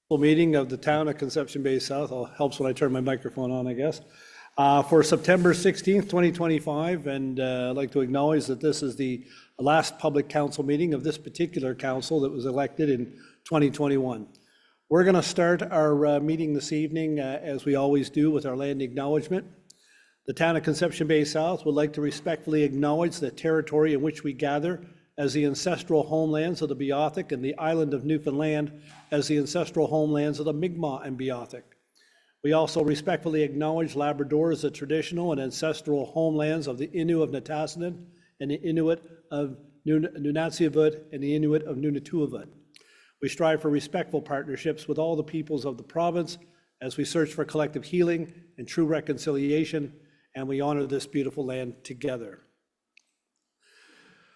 Meeting of the town of Conception Bay South. Helps when I turn my microphone on, I guess. For September 16th, 2025, and I'd like to acknowledge that this is the last public council meeting of this particular council that was elected in 2021. We're going to start our meeting this evening, as we always do, with our land acknowledgement. The town of Conception Bay South would like to respectfully acknowledge the territory in which we gather as the ancestral homelands of the Beothuk and the island of Newfoundland as the ancestral homelands of the Mi'kmaq and Beothuk. We also respectfully acknowledge Labrador as the traditional and ancestral homelands of the Innu of Nitassinan and the Inuit of Nunatsiavut and the Inuit of Nunatuavut. We strive for respectful partnerships with all the peoples of the province as we search for collective healing and true reconciliation, and we honor this beautiful land together.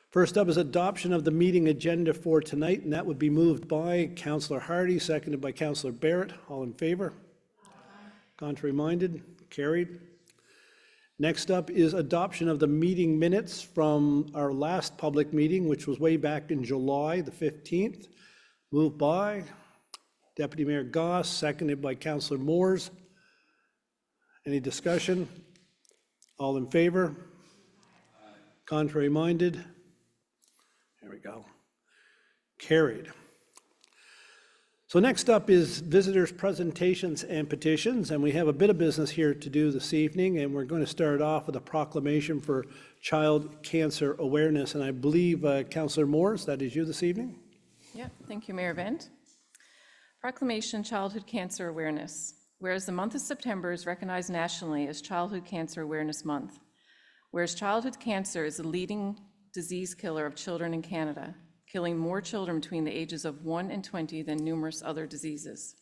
First up is adoption of the meeting agenda for tonight, and that would be moved by Councillor Hardy, seconded by Councillor Barrett. All in favor? Contrary minded? Carried. Next up is adoption of the meeting minutes from our last public meeting, which was way back in July the 15th. Moved by Deputy Mayor Goss, seconded by Councillor Moores. Any discussion? All in favor? Contrary minded? There we go. Carried. So next up is visitors' presentations and petitions, and we have a bit of business here to do this evening, and we're going to start off with a proclamation for Child Cancer Awareness, and I believe Councillor Moores, that is you this evening? Yeah, thank you, Mayor Vent. Proclamation Childhood Cancer Awareness. Whereas the month of September is recognized nationally as Childhood Cancer Awareness Month, whereas childhood cancer is the leading disease killer of children in Canada, killing more children between the ages of 1 and 20 than numerous other diseases.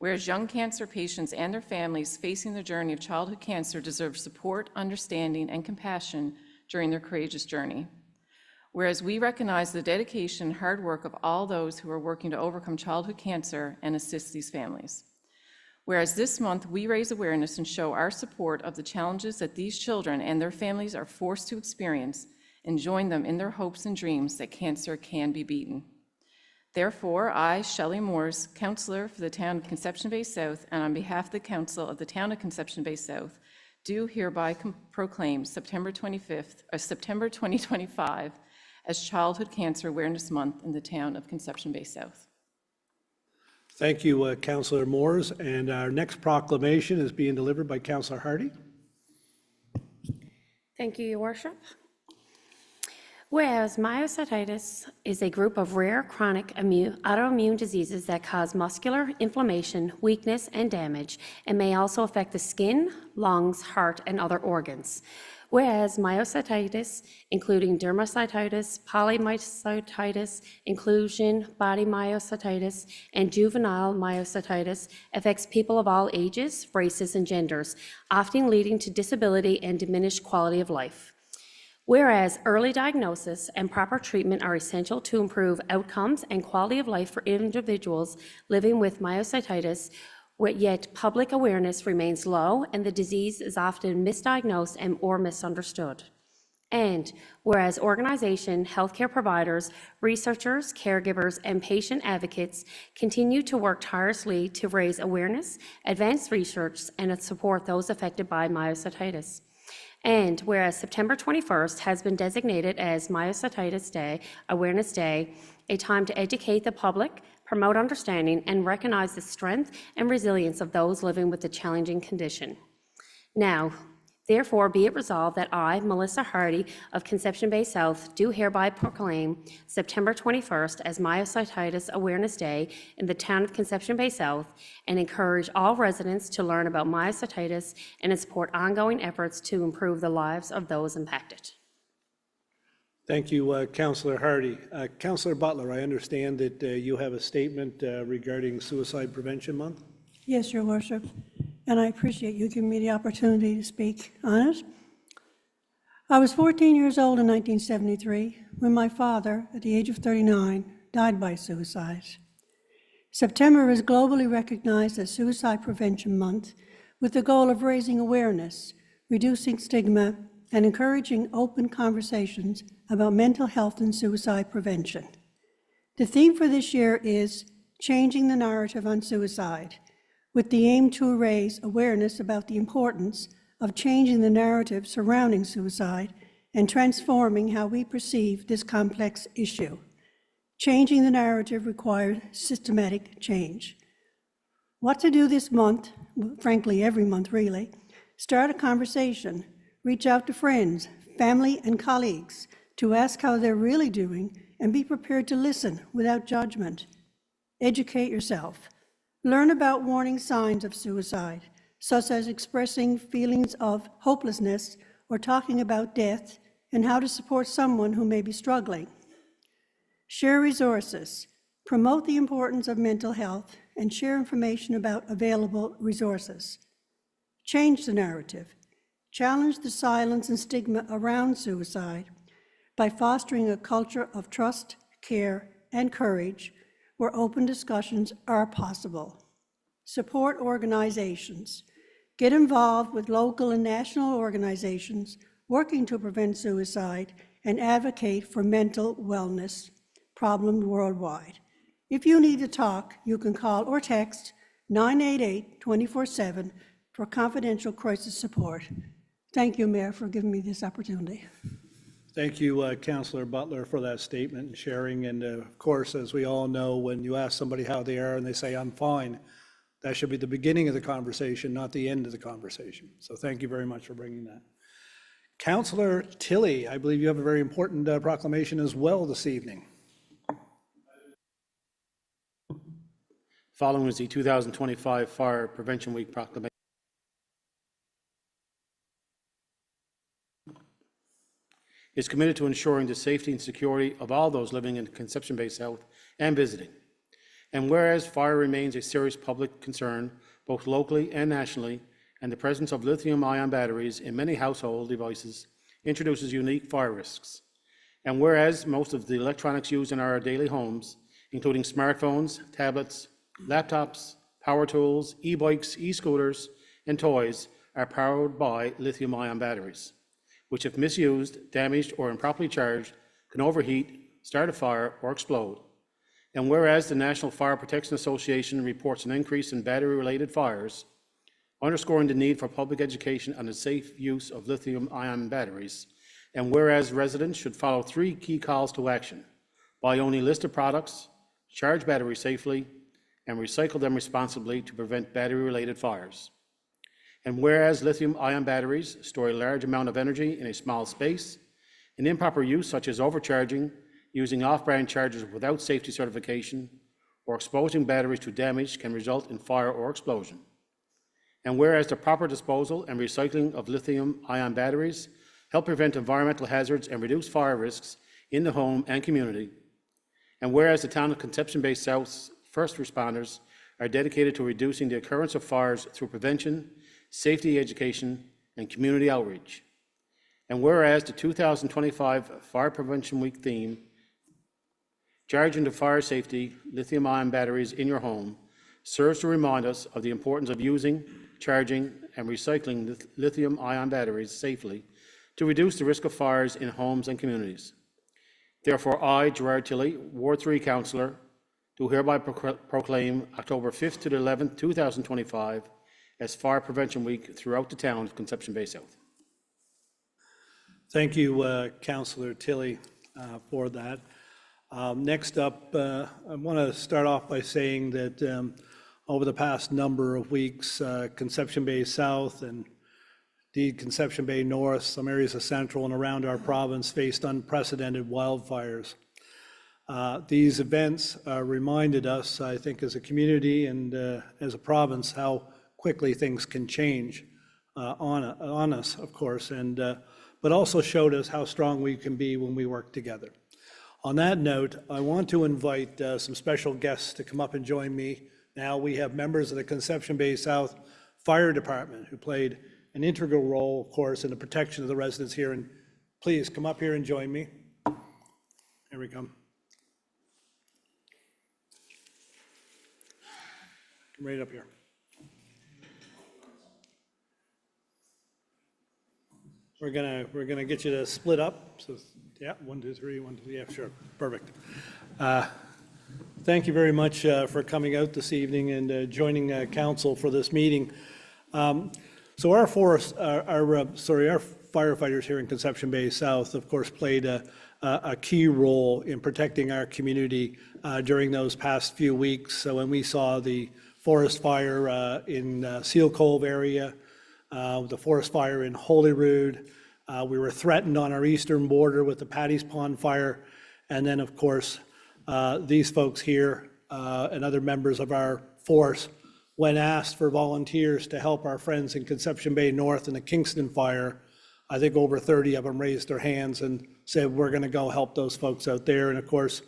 Whereas young cancer patients and their families facing the journey of childhood cancer deserve support, understanding, and compassion during their courageous journey. Whereas we recognize the dedication and hard work of all those who are working to overcome childhood cancer and assist these families. Whereas this month we raise awareness and show our support of the challenges that these children and their families are forced to experience, and join them in their hopes and dreams that cancer can be beaten. Therefore, I, Shelley Moores, Councillor for the Town of Conception Bay South, and on behalf of the Council of the Town of Conception Bay South, do hereby proclaim September 2025 as Childhood Cancer Awareness Month in the Town of Conception Bay South. Thank you, Councillor Moores, and our next proclamation is being delivered by Councillor Hardy. Thank you, Your Worship. Whereas myositis is a group of rare chronic autoimmune diseases that cause muscular inflammation, weakness, and damage, and may also affect the skin, lungs, heart, and other organs. Whereas myositis, including dermatomyositis, polymyositis, inclusion, body myositis, and juvenile myositis, affects people of all ages, races, and genders, often leading to disability and diminished quality of life. Whereas early diagnosis and proper treatment are essential to improve outcomes and quality of life for individuals living with myositis, yet public awareness remains low and the disease is often misdiagnosed or misunderstood. And whereas organization, healthcare providers, researchers, caregivers, and patient advocates continue to work tirelessly to raise awareness, advance research, and support those affected by myositis. And whereas September 21st has been designated as Myositis Day, Awareness Day, a time to educate the public, promote understanding, and recognize the strength and resilience of those living with the challenging condition. Now, therefore, be it resolved that I, Melissa Hardy of Conception Bay South, do hereby proclaim September 21st as Myositis Awareness Day in the Town of Conception Bay South, and encourage all residents to learn about myositis and support ongoing efforts to improve the lives of those impacted. Thank you, Councillor Hardy. Councillor Butler, I understand that you have a statement regarding Suicide Prevention Month. Yes, Your Worship, and I appreciate you giving me the opportunity to speak on it. I was 14 years old in 1973 when my father, at the age of 39, died by suicide. September is globally recognized as Suicide Prevention Month with the goal of raising awareness, reducing stigma, and encouraging open conversations about mental health and suicide prevention. The theme for this year is Changing the Narrative on Suicide, with the aim to raise awareness about the importance of changing the narrative surrounding suicide and transforming how we perceive this complex issue. Changing the narrative requires systematic change. What to do this month, frankly, every month really, start a conversation, reach out to friends, family, and colleagues to ask how they're really doing and be prepared to listen without judgment. Educate yourself. Learn about warning signs of suicide, such as expressing feelings of hopelessness or talking about death, and how to support someone who may be struggling. Share resources. Promote the importance of mental health and share information about available resources. Change the narrative. Challenge the silence and stigma around suicide by fostering a culture of trust, care, and courage where open discussions are possible. Support organizations. Get involved with local and national organizations working to prevent suicide and advocate for mental wellness problems worldwide. If you need to talk, you can call or text 988-24/7 for confidential crisis support. Thank you, Mayor, for giving me this opportunity. Thank you, Councillor Butler, for that statement and sharing. And of course, as we all know, when you ask somebody how they are and they say, "I'm fine," that should be the beginning of the conversation, not the end of the conversation. So thank you very much for bringing that. Councillor Tilley, I believe you have a very important proclamation as well this evening. Following is the 2025 Fire Prevention Week proclamation. Is committed to ensuring the safety and security of all those living in Conception Bay South and visiting. And whereas fire remains a serious public concern, both locally and nationally, and the presence of lithium-ion batteries in many household devices introduces unique fire risks. And whereas most of the electronics used in our daily homes, including smartphones, tablets, laptops, power tools, e-bikes, e-scooters, and toys, are powered by lithium-ion batteries, which if misused, damaged, or improperly charged, can overheat, start a fire, or explode. And whereas the National Fire Protection Association reports an increase in battery-related fires, underscoring the need for public education on the safe use of lithium-ion batteries, and whereas residents should follow 3 key calls to action: buy only listed products, charge batteries safely, and recycle them responsibly to prevent battery-related fires. And whereas lithium-ion batteries store a large amount of energy in a small space, an improper use such as overcharging, using off-brand chargers without safety certification, or exposing batteries to damage can result in fire or explosion. And whereas the proper disposal and recycling of lithium-ion batteries help prevent environmental hazards and reduce fire risks in the home and community. And whereas the town of Conception Bay South's first responders are dedicated to reducing the occurrence of fires through prevention, safety education, and community outreach. And whereas the 2025 Fire Prevention Week theme, Charging to Fire Safety, Lithium-Ion Batteries in Your Home, serves to remind us of the importance of using, charging, and recycling lithium-ion batteries safely to reduce the risk of fires in homes and communities. Therefore, I, Gerard Tilley, Ward 3 Councillor, do hereby proclaim October 5th to the 11th, 2025 as Fire Prevention Week throughout the town of Conception Bay South. Thank you, Councillor Tilley, for that. Next up, I want to start off by saying that over the past number of weeks, Conception Bay South and indeed Conception Bay North, some areas of central and around our province faced unprecedented wildfires. These events reminded us, I think, as a community and as a province, how quickly things can change on us, of course, and but also showed us how strong we can be when we work together. On that note, I want to invite some special guests to come up and join me. Now we have members of the Conception Bay South Fire Department who played an integral role, of course, in the protection of the residents here. And please come up here and join me. Here we come. Come right up here. We're gonna get you to split up. So yeah, 1, 2, 3, 1, 2, yeah, sure, perfect. Thank you very much for coming out this evening and joining council for this meeting. So our firefighters here in Conception Bay South, of course, played a key role in protecting our community during those past few weeks. So when we saw the forest fire in Seal Cove area, the forest fire in Holyrood, we were threatened on our eastern border with the Paddy's Pond fire, and then, of course, these folks here and other members of our force, when asked for volunteers to help our friends in Conception Bay North in the Kingston fire, I think over 30 of them raised their hands and said, we're going to go help those folks out there. And of course,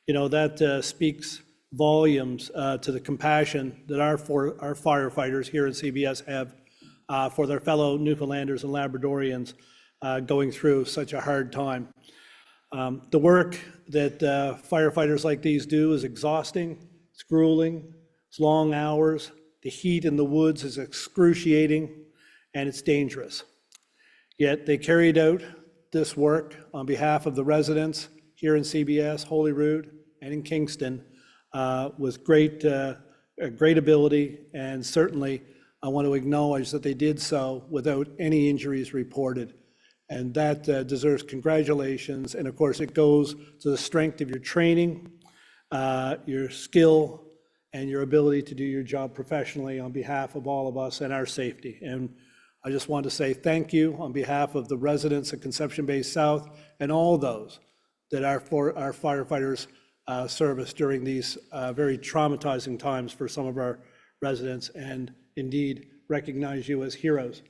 you know, that speaks volumes to the compassion that our firefighters here in CBS have for their fellow Newfoundlanders and Labradorians going through such a hard time. The work that firefighters like these do is exhausting, it's grueling, it's long hours, the heat in the woods is excruciating, and it's dangerous. Yet they carried out this work on behalf of the residents here in CBS, Holyrood, and in Kingston with great ability, and certainly I want to acknowledge that they did so without any injuries reported. And that deserves congratulations. And of course, it goes to the strength of your training, your skill, and your ability to do your job professionally on behalf of all of us and our safety. And I just want to say thank you on behalf of the residents of Conception Bay South and all those that our firefighters service during these very traumatizing times for some of our residents, and indeed recognize you as heroes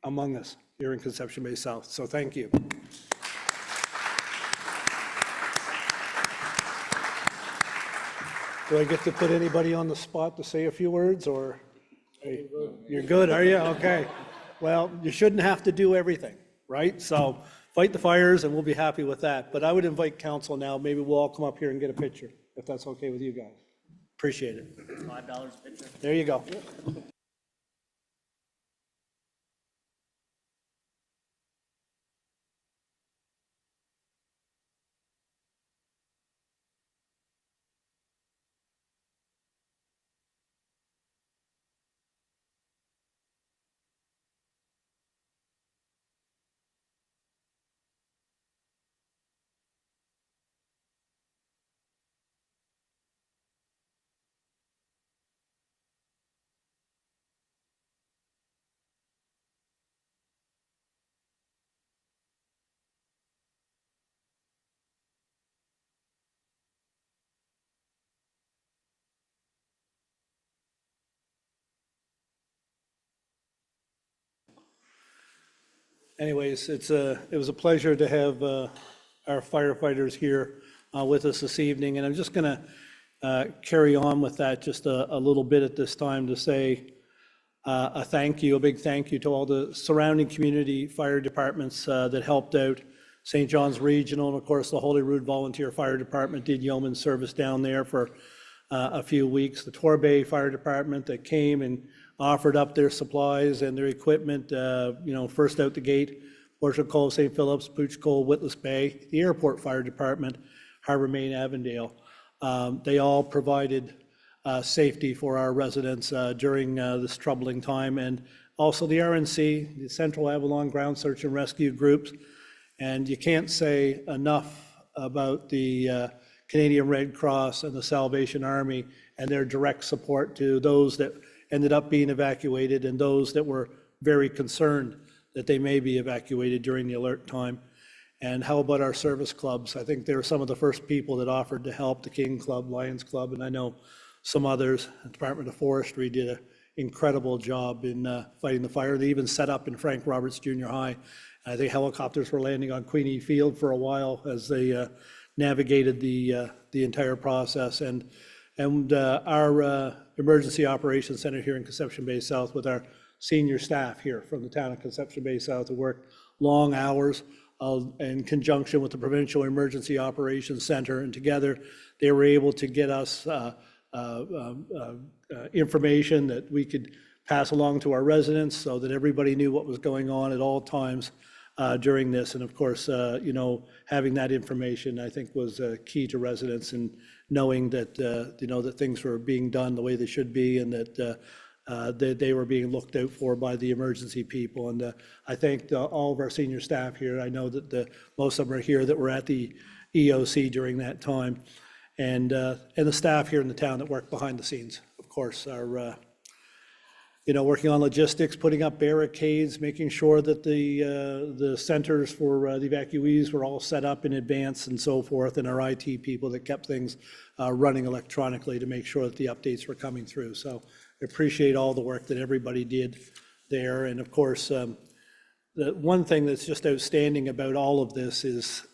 among us here in Conception Bay South. So thank you. Do I get to put anybody on the spot to say a few words, or? You're good, are you? Okay. Well, you shouldn't have to do everything, right? So fight the fires and we'll be happy with that. But I would invite council now, maybe we'll all come up here and get a picture, if that's okay with you guys. Appreciate it. $5 a picture. There you go. Anyways, it was a pleasure to have our firefighters here with us this evening, and I'm just going to carry on with that just a little bit at this time to say a big thank you to all the surrounding community fire departments that helped out. St. John's Regional, and of course the Holyrood Volunteer Fire Department did yeoman service down there for a few weeks. The Torbay Fire Department that came and offered up their supplies and their equipment, first out the gate, Portia Cove, St. Phillips, Pooch Cove, Witless Bay, the Airport Fire Department, Harbour Main, Avondale. They all provided safety for our residents during this troubling time, and also the RNC, the Central Avalon Ground Search and Rescue Groups. And you can't say enough about the Canadian Red Cross and the Salvation Army and their direct support to those that ended up being evacuated and those that were very concerned that they may be evacuated during the alert time. And how about our service clubs? I think they were some of the first people that offered to help, the King Club, Lions Club, and I know some others. The Department of Forestry did an incredible job in fighting the fire. They even set up in Frank Roberts Junior High. I think helicopters were landing on Queenie Field for a while as they navigated the entire process. And our Emergency Operations Center here in Conception Bay South, with our senior staff here from the town of Conception Bay South, who worked long hours in conjunction with the Provincial Emergency Operations Center, and together they were able to get us information that we could pass along to our residents so that everybody knew what was going on at all times during this. And of course, you know, having that information, I think, was key to residents and knowing that, you know, that things were being done the way they should be, and that they were being looked out for by the emergency people. And I thank all of our senior staff here. I know that most of them are here that were at the EOC during that time. And the staff here in the town that work behind the scenes, of course, are, you know, working on logistics, putting up barricades, making sure that the centers for the evacuees were all set up in advance and so forth, and our IT people that kept things running electronically to make sure that the updates were coming through. So I appreciate all the work that everybody did there. And of course, the one thing that's just outstanding about all of this is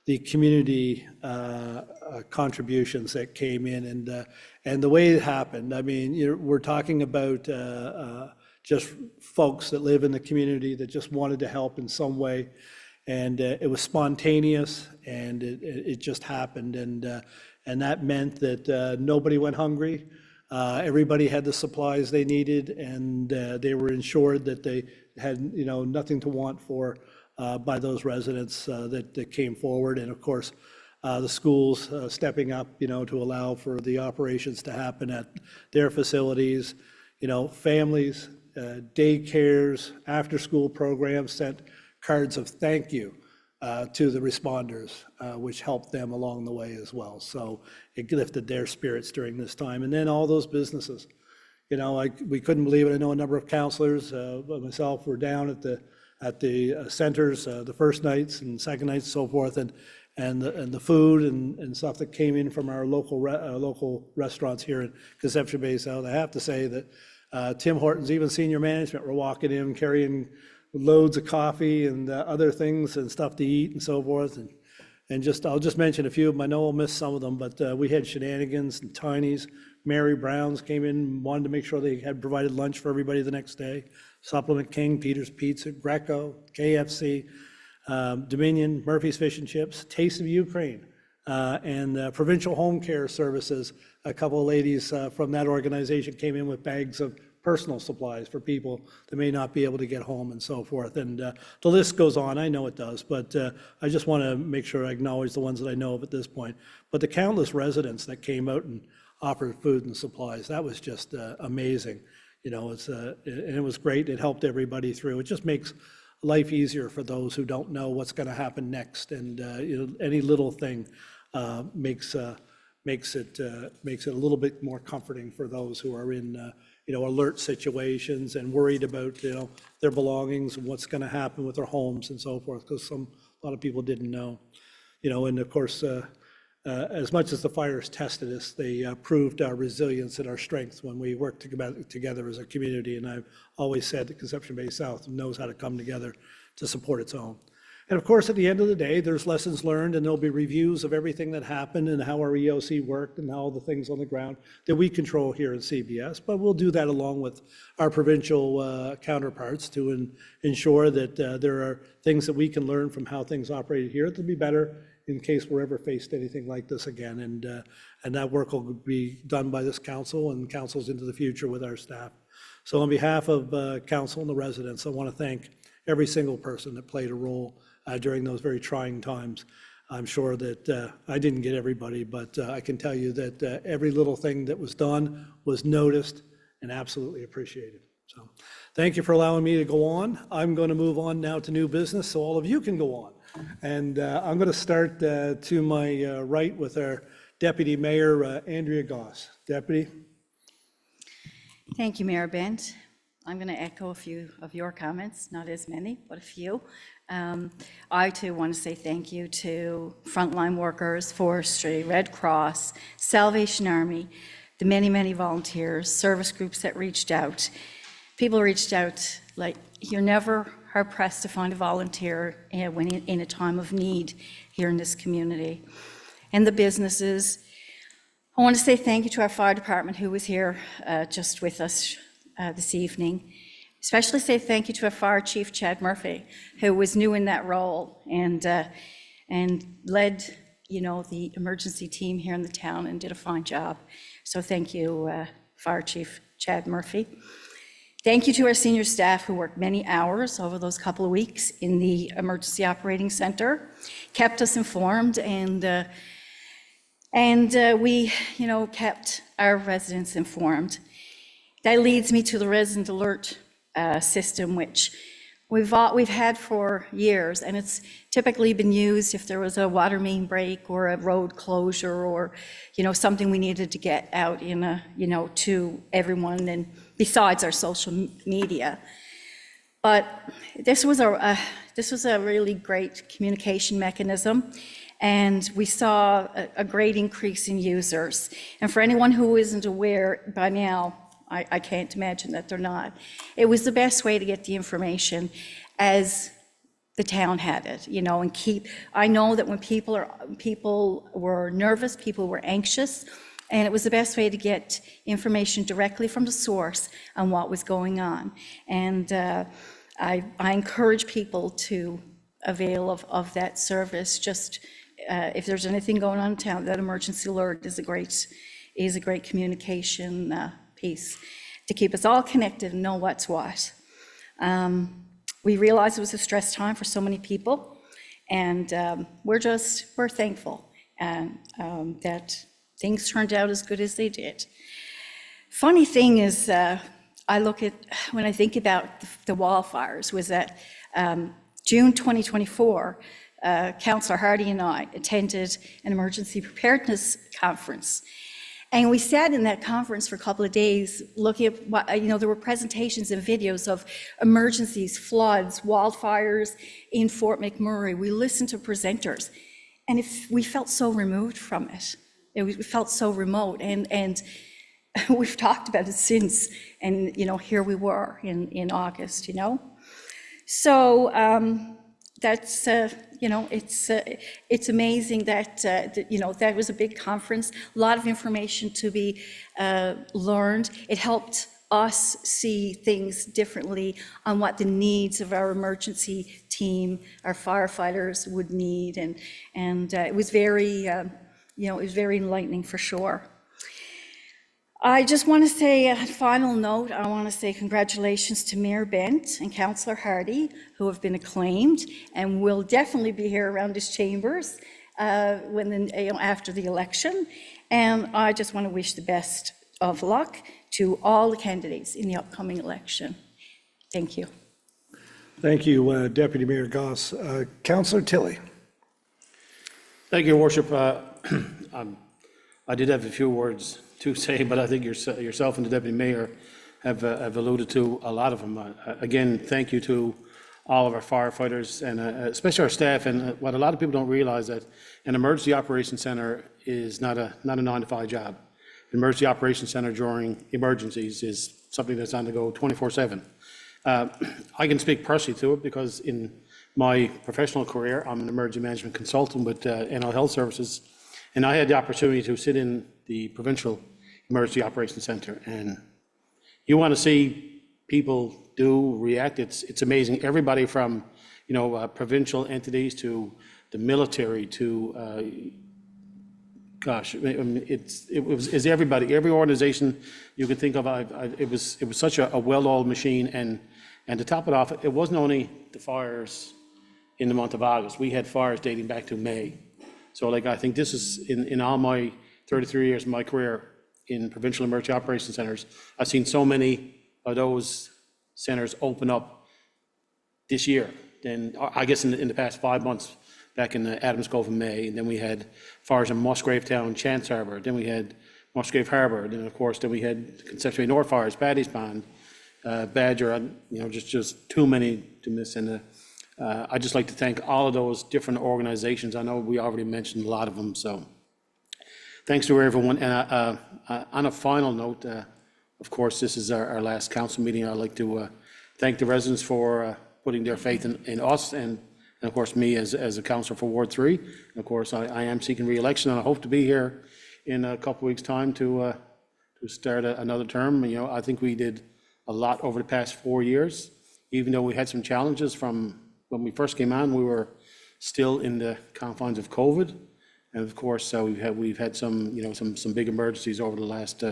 the community contributions that came in, and the way it happened. I mean, we're talking about just folks that live in the community that just wanted to help in some way, and it was spontaneous, and it just happened, and that meant that nobody went hungry. Everybody had the supplies they needed, and they were ensured that they had, you know, nothing to want for by those residents that came forward. And of course, the schools stepping up, you know, to allow for the operations to happen at their facilities. You know, families, daycares, after-school programs sent cards of thank you to the responders, which helped them along the way as well. So it lifted their spirits during this time. And then all those businesses, you know, we couldn't believe it. I know a number of counselors, myself, were down at the centers the first nights and second nights and so forth, and the food and stuff that came in from our local restaurants here in Conception Bay South. I have to say that Tim Hortons, even senior management, were walking in carrying loads of coffee and other things and stuff to eat and so forth. And I'll just mention a few of them. I know I'll miss some of them, but we had Shenanigans and Tiny's. Mary Brown's came in, wanted to make sure they had provided lunch for everybody the next day. Supplement King, Peter's Pizza, Greco, KFC, Dominion, Murphy's Fish and Chips, Taste of Ukraine, and Provincial Home Care Services. A couple of ladies from that organization came in with bags of personal supplies for people that may not be able to get home and so forth. And the list goes on, I know it does, but I just want to make sure I acknowledge the ones that I know of at this point. But the countless residents that came out and offered food and supplies, that was just amazing. You know, and it was great. It helped everybody through. It just makes life easier for those who don't know what's going to happen next. And you know, any little thing makes it a little bit more comforting for those who are in you know, alert situations and worried about, you know, their belongings and what's going to happen with their homes and so forth, because a lot of people didn't know. You know, and of course, as much as the fires tested us, they proved our resilience and our strength when we worked together as a community. And I've always said that Conception Bay South knows how to come together to support its own. And of course, at the end of the day, there's lessons learned, and there'll be reviews of everything that happened and how our EOC worked and all the things on the ground that we control here in CBS. But we'll do that along with our provincial counterparts to ensure that there are things that we can learn from how things operated here to be better in case we're ever faced anything like this again. And that work will be done by this council and councils into the future with our staff. So on behalf of council and the residents, I want to thank every single person that played a role during those very trying times. I'm sure that I didn't get everybody, but I can tell you that every little thing that was done was noticed and absolutely appreciated. So thank you for allowing me to go on. I'm going to move on now to new business so all of you can go on. And I'm going to start to my right with our Deputy Mayor, Andrea Goss. Deputy. Thank you, Mayor Bent. I'm going to echo a few of your comments, not as many, but a few. I too want to say thank you to frontline workers, forestry, Red Cross, Salvation Army, the many, many volunteers, service groups that reached out. People reached out, like, you're never hard-pressed to find a volunteer when in a time of need here in this community. And the businesses. I want to say thank you to our fire department who was here just with us this evening. Especially say thank you to our fire chief, Chad Murphy, who was new in that role and led, you know, the emergency team here in the town and did a fine job. So thank you, Fire Chief Chad Murphy. Thank you to our senior staff who worked many hours over those couple of weeks in the Emergency Operating Center, kept us informed, and we, kept our residents informed. That leads me to the resident alert system, which we've had for years, and it's typically been used if there was a water main break or a road closure or, something we needed to get out to everyone, and besides our social media. But this was a really great communication mechanism, and we saw a great increase in users. And for anyone who isn't aware by now, I can't imagine that they're not. It was the best way to get the information as the town had it, and I know that when people were nervous, people were anxious, and it was the best way to get information directly from the source on what was going on. And I encourage people to avail of that service. Just if there's anything going on in town, that emergency alert is a great communication piece to keep us all connected and know what's what. We realized it was a stress time for so many people, and we're thankful and that things turned out as good as they did. Funny thing is, when I think about the wildfires, was that June 2024, Councillor Hardy and I attended an emergency preparedness conference. And we sat in that conference for a couple of days looking at what, there were presentations and videos of emergencies, floods, wildfires in Fort McMurray. We listened to presenters, and we felt so removed from it. We felt so remote, and we've talked about it since, and here we were in August, So that's it's amazing that that was a big conference, a lot of information to be learned. It helped us see things differently on what the needs of our emergency team, our firefighters would need, and it was very it was very enlightening for sure. I just want to say a final note. I want to say congratulations to Mayor Bent and Councillor Hardy, who have been acclaimed and will definitely be here around his chambers after the election. And I just want to wish the best of luck to all the candidates in the upcoming election. Thank you. Thank you, Deputy Mayor Goss. Councillor Tilley. Thank you, Your Worship. I did have a few words to say, but I think yourself and the Deputy Mayor have alluded to a lot of them. Again, thank you to all of our firefighters and especially our staff. And what a lot of people don't realize, that an emergency operations center is not a 9-to-5 job. An emergency operations center during emergencies is something that's on the go 24/7. I can speak personally to it because in my professional career, I'm an emergency management consultant with NL Health Services, and I had the opportunity to sit in the Provincial Emergency Operations Center. And you want to see people react, it's amazing. Everybody from, provincial entities to the military to, it's everybody, every organization you can think of. It was such a well-oiled machine. And to top it off, it wasn't only the fires in the month of August. We had fires dating back to May. So I think this is, in all my 33 years of my career in provincial emergency operations centers, I've seen so many of those centers open up this year. Then I guess in the past 5 months, back in Adams Cove in May, and then we had fires in Musgrave Town, Chance Harbour, then we had Musgrave Harbour, then of course we had Conception Bay North fires, Paddy's Pond, Badger, and just too many to miss. And I'd just like to thank all of those different organizations. I know we already mentioned a lot of them, so thanks to everyone. And on a final note, of course, this is our last council meeting. I'd like to thank the residents for putting their faith in us and of course me as a councillor for Ward 3. And of course, I am seeking re-election, and I hope to be here in a couple of weeks' time to start another term. I think we did a lot over the past 4 years. Even though we had some challenges from when we first came on, we were still in the confines of COVID. And of course, we've had some, some big emergencies over the last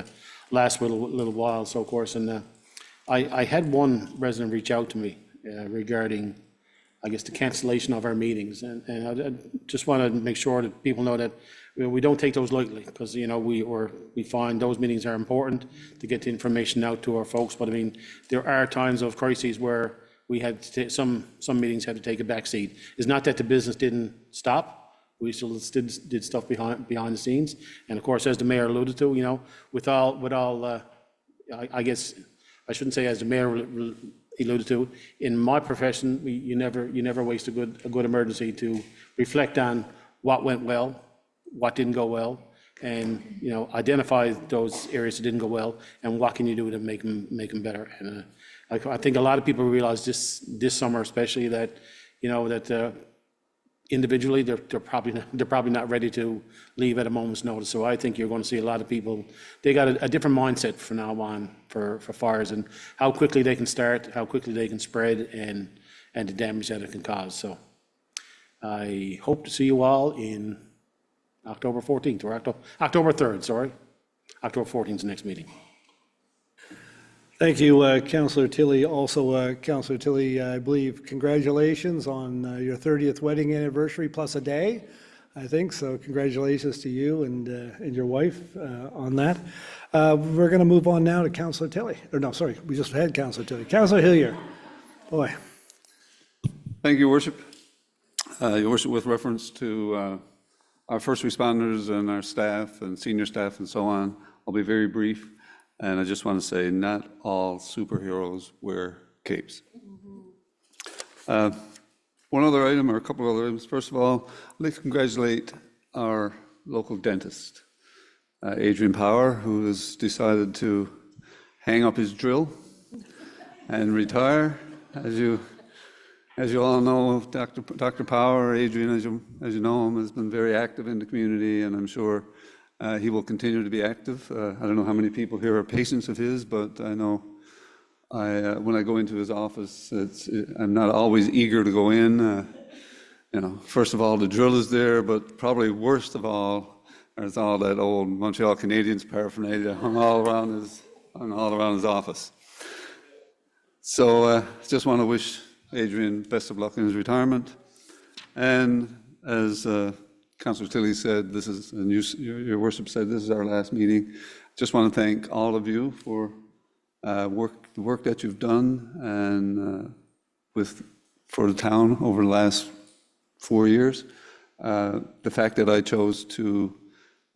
little while. So of course, and I had one resident reach out to me regarding, I guess, the cancellation of our meetings. And I just want to make sure that people know that we don't take those lightly, because, you know, we find those meetings are important to get the information out to our folks. But I mean, there are times of crises where we had to take, some meetings had to take a back seat. It's not that the business didn't stop. We still did stuff behind the scenes. And of course, as the mayor alluded to, you know, with all I guess, I shouldn't say as the mayor alluded to, in my profession, you never waste a good emergency to reflect on what went well, what didn't go well, and, you know, identify those areas that didn't go well, and what can you do to make them better. And I think a lot of people realize this summer especially that, you know, that individually they're probably not ready to leave at a moment's notice. So I think you're going to see a lot of people, they got a different mindset from now on for fires, and how quickly they can start, how quickly they can spread, and the damage that it can cause. So I hope to see you all in October 14th, or October 3rd, sorry. October 14th is the next meeting. Thank you, Councillor Tilley. Also, Councillor Tilley, I believe congratulations on your 30th wedding anniversary plus a day, I think. So congratulations to you and your wife on that. We're going to move on now to Councillor Tilley. Or no, sorry, we just had Councillor Tilley. Councillor Hillier. Boy. Thank you, Worship. Your Worship, with reference to our first responders and our staff and senior staff and so on, I'll be very brief. And I just want to say, not all superheroes wear capes. One other item, or a couple of other items. First of all, I'd like to congratulate our local dentist, Adrian Power, who has decided to hang up his drill and retire. As you all know, Dr. Power, Adrian, as you know him, has been very active in the community, and I'm sure he will continue to be active. I don't know how many people here are patients of his, but I know when I go into his office, I'm not always eager to go in. You know, first of all, the drill is there, but probably worst of all, there's all that old Montreal Canadiens paraphernalia hung all around his office. So just want to wish Adrian best of luck in his retirement. And as Councillor Tilley said, this is, and your Worship said, this is our last meeting. Just want to thank all of you for the work that you've done and for the town over the last 4 years. The fact that I chose to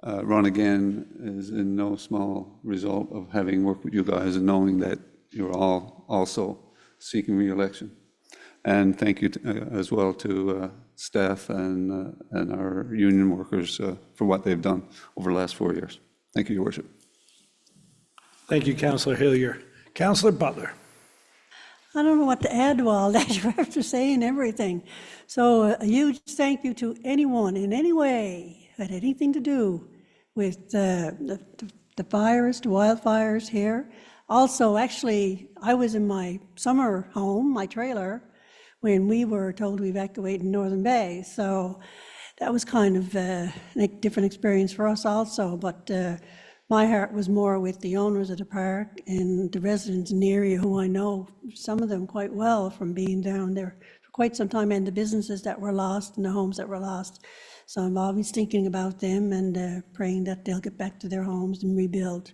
run again is in no small result of having worked with you guys and knowing that you're all also seeking re-election. And thank you as well to staff and our union workers for what they've done over the last 4 years. Thank you, Your Worship. Thank you, Councillor Hillier. Councillor Butler. I don't know what to add to all that. You're after saying everything. So a huge thank you to anyone in any way that had anything to do with the fires, the wildfires here. Also, actually, I was in my summer home, my trailer, when we were told to evacuate in Northern Bay. So that was kind of a different experience for us also. But my heart was more with the owners of the park and the residents in the area who I know, some of them quite well from being down there for quite some time, and the businesses that were lost and the homes that were lost. So I'm always thinking about them and praying that they'll get back to their homes and rebuild.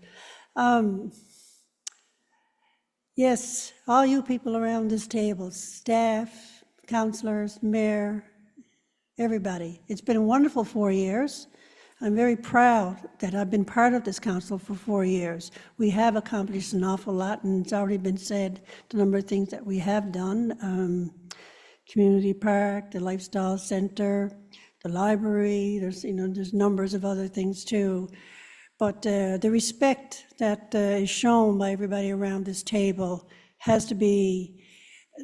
Yes, all you people around this table, staff, councillors, mayor, everybody. It's been a wonderful 4 years. I'm very proud that I've been part of this council for 4 years. We have accomplished an awful lot, and it's already been said, the number of things that we have done. Community park, the lifestyle center, the library, there's numbers of other things too. But the respect that is shown by everybody around this table has to be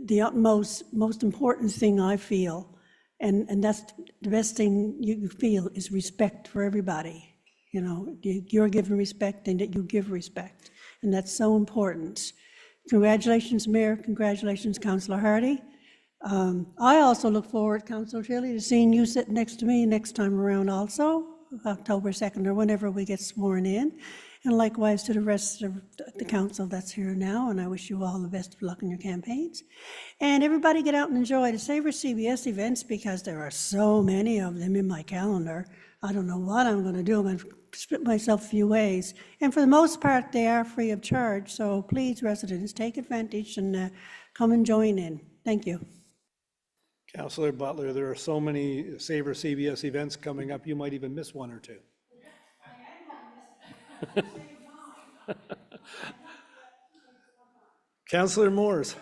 the utmost, most important thing I feel. And that's the best thing you feel is respect for everybody. You know, you're given respect and that you give respect. And that's so important. Congratulations, Mayor. Congratulations, Councillor Hardy. I also look forward, Councillor Tilley, to seeing you sit next to me next time around also, October 2nd or whenever we get sworn in. and likewise to the rest of the council that's here now, and I wish you all the best of luck in your campaigns. And everybody get out and enjoy the Savor CBS events, because there are so many of them in my calendar. I don't know what I'm going to do. I'm going to split myself a few ways. And for the most part, they are free of charge, so please, residents, take advantage and come and join in. Thank you. Councillor Butler, there are so many Savor CBS events coming up, you might even miss one or two. Councillor Moores.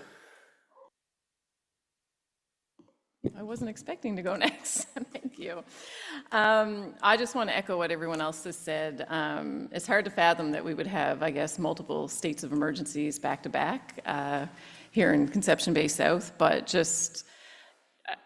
I wasn't expecting to go next. Thank you. I just want to echo what everyone else has said. It's hard to fathom that we would have, I guess, multiple states of emergencies back to back here in Conception Bay South, but just,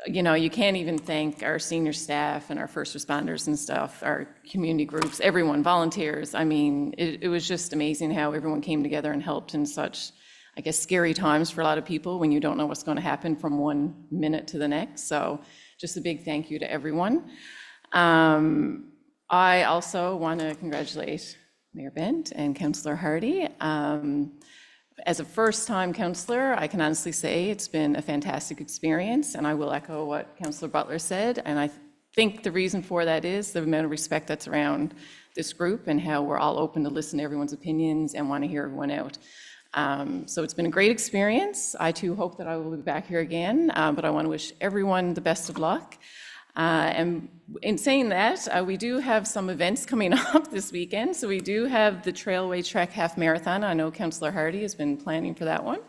you know, you can't even thank our senior staff and our first responders and stuff, our community groups, everyone, volunteers. I mean, it was just amazing how everyone came together and helped in such, I guess, scary times for a lot of people when you don't know what's going to happen from one minute to the next. So just a big thank you to everyone. I also want to congratulate Mayor Bent and Councillor Hardy. As a first-time councillor, I can honestly say it's been a fantastic experience, and I will echo what Councillor Butler said. And I think the reason for that is the amount of respect that's around this group and how we're all open to listen to everyone's opinions and want to hear everyone out. So it's been a great experience. I too hope that I will be back here again, but I want to wish everyone the best of luck. And in saying that, we do have some events coming up this weekend. So we do have the Trailway Trek Half Marathon. I know Councillor Hardy has been planning for that one.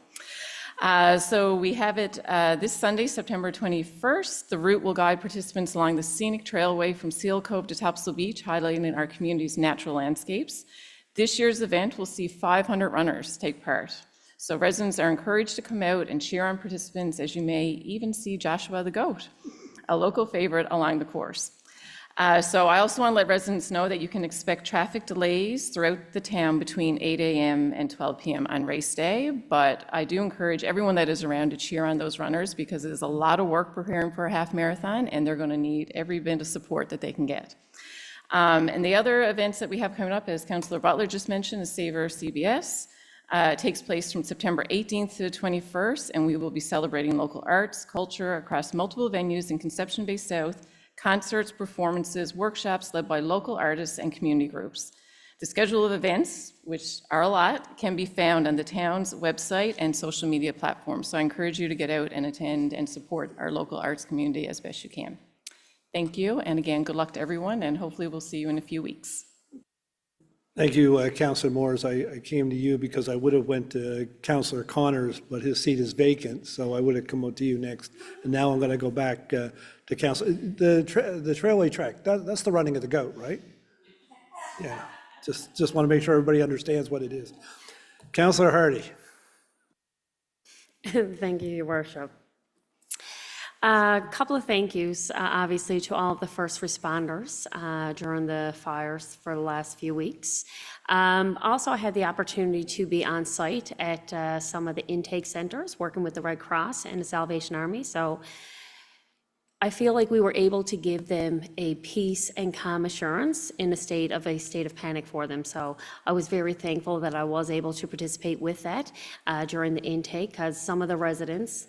So we have it this Sunday, September 21st. The route will guide participants along the scenic trailway from Seal Cove to Topsail Beach, highlighting our community's natural landscapes. This year's event will see 500 runners take part. So residents are encouraged to come out and cheer on participants, as you may even see Joshua the goat, a local favorite along the course. So I also want to let residents know that you can expect traffic delays throughout the town between 8 a.m. and 12 p.m. on race day, but I do encourage everyone that is around to cheer on those runners, because it is a lot of work preparing for a half marathon, and they're going to need every bit of support that they can get. And the other events that we have coming up, as Councillor Butler just mentioned, is Savor CBS. It takes place from September 18th to the 21st, and we will be celebrating local arts, culture across multiple venues in Conception Bay South, concerts, performances, workshops led by local artists and community groups. The schedule of events, which are a lot, can be found on the town's website and social media platforms. So I encourage you to get out and attend and support our local arts community as best you can. Thank you, and again, good luck to everyone, and hopefully we'll see you in a few weeks. Thank you, Councillor Moores. I came to you because I would have went to Councillor Connors, but his seat is vacant, so I would have come out to you next. And now I'm going to go back to Council. The Trailway Trek, that's the running of the goat, right? Yeah, just want to make sure everybody understands what it is. Councillor Hardy. Thank you, Your Worship. A couple of thank yous, obviously, to all of the first responders during the fires for the last few weeks. Also, I had the opportunity to be on site at some of the intake centers, working with the Red Cross and the Salvation Army. So I feel like we were able to give them a peace and calm assurance in a state of panic for them. So I was very thankful that I was able to participate with that during the intake, because some of the residents,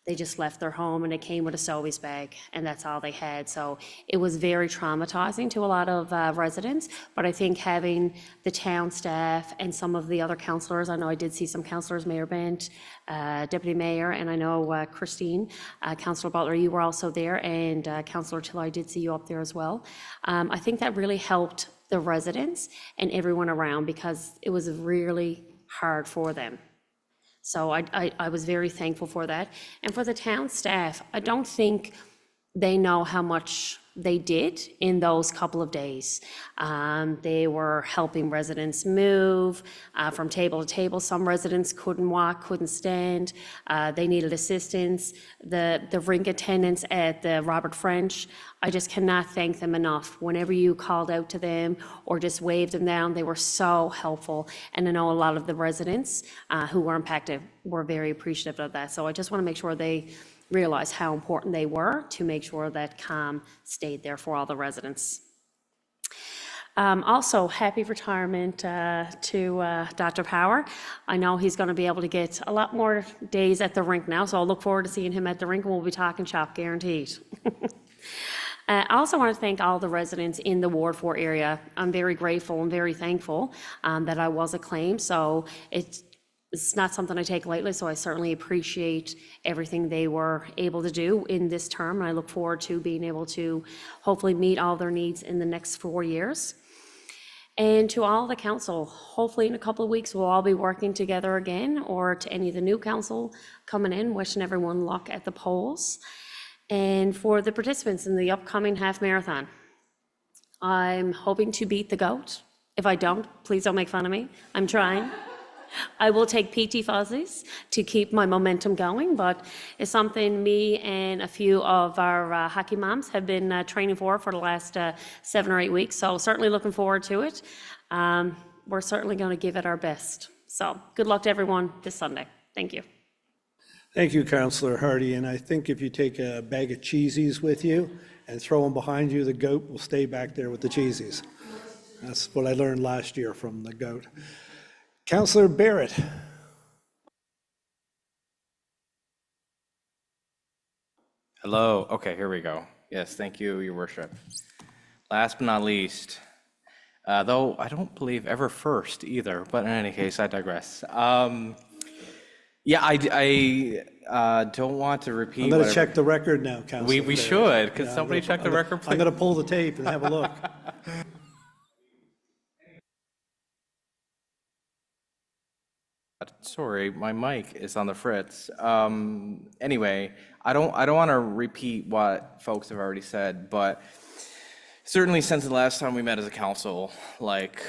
they just left their home and they came with a Sobeys bag, and that's all they had. So it was very traumatizing to a lot of residents. But I think having the town staff and some of the other councillors, I know I did see some councillors, Mayor Bent, Deputy Mayor, and I know Christine, Councillor Butler, you were also there, and Councillor Till, I did see you up there as well. I think that really helped the residents and everyone around, because it was really hard for them. So I was very thankful for that. And for the town staff, I don't think they know how much they did in those couple of days. They were helping residents move from table to table. Some residents couldn't walk, couldn't stand. They needed assistance. The rink attendants at the Robert French, I just cannot thank them enough. Whenever you called out to them or just waved them down, they were so helpful. And I know a lot of the residents who were impacted were very appreciative of that. So I just want to make sure they realize how important they were to make sure that calm stayed there for all the residents. Also, happy retirement to Dr. Power. I know he's going to be able to get a lot more days at the rink now, so I'll look forward to seeing him at the rink, and we'll be talking shop, guaranteed. I also want to thank all the residents in the Ward 4 area. I'm very grateful and very thankful that I was acclaimed, so it's not something I take lightly, so I certainly appreciate everything they were able to do in this term, and I look forward to being able to hopefully meet all their needs in the next 4 years. And to all the council, hopefully in a couple of weeks, we'll all be working together again, or to any of the new council coming in, wishing everyone luck at the polls. And for the participants in the upcoming half marathon, I'm hoping to beat the GOAT. If I don't, please don't make fun of me. I'm trying. I will take PT Fuzzies to keep my momentum going, but it's something me and a few of our hockey moms have been training for the last 7 or 8 weeks, so certainly looking forward to it. We're certainly going to give it our best. So good luck to everyone this Sunday. Thank you. Thank you, Councillor Hardy, and I think if you take a bag of cheesies with you and throw them behind you, the goat will stay back there with the cheesies. That's what I learned last year from the goat. Councillor Barrett. Hello. Okay, here we go. Yes, thank you, Your Worship. Last but not least, though I don't believe ever first either, but in any case, I digress. Yeah, I don't want to repeat. I'm going to check the record now, Councillor We Barrett. should. Could Yeah, somebody check the record, please? I'm going to pull the tape and have a look. Sorry, my mic is on the fritz. Anyway, I don't want to repeat what folks have already said, but certainly since the last time we met as a council, like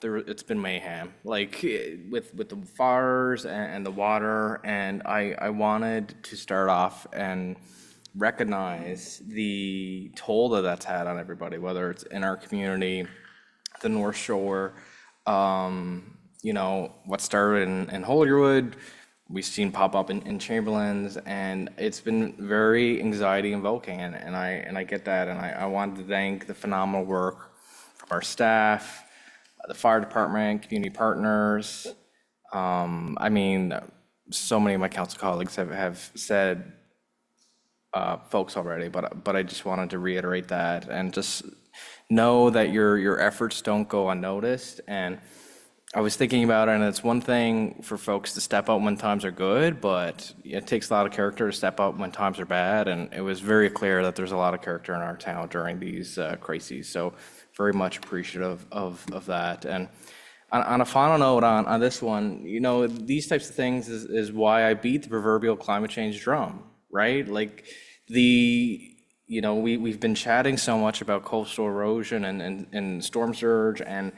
it's been mayhem, like with the fires and the water, and I wanted to start off and recognize the toll that that's had on everybody, whether it's in our community, the North Shore, you know, what started in Holyrood, we've seen pop up in Chamberlain's, and it's been very anxiety invoking, and I get that, and I wanted to thank the phenomenal work from our staff, the fire department, community partners. I mean, so many of my council colleagues have said folks already, but I just wanted to reiterate that and just know that your efforts don't go unnoticed. And I was thinking about it, and it's one thing for folks to step up when times are good, but it takes a lot of character to step up when times are bad, and it was very clear that there's a lot of character in our town during these crises, so very much appreciative of that. And on a final note on this one, you know, these types of things is why I beat the proverbial climate change drum, right? Like you know, we've been chatting so much about coastal erosion and storm surge, and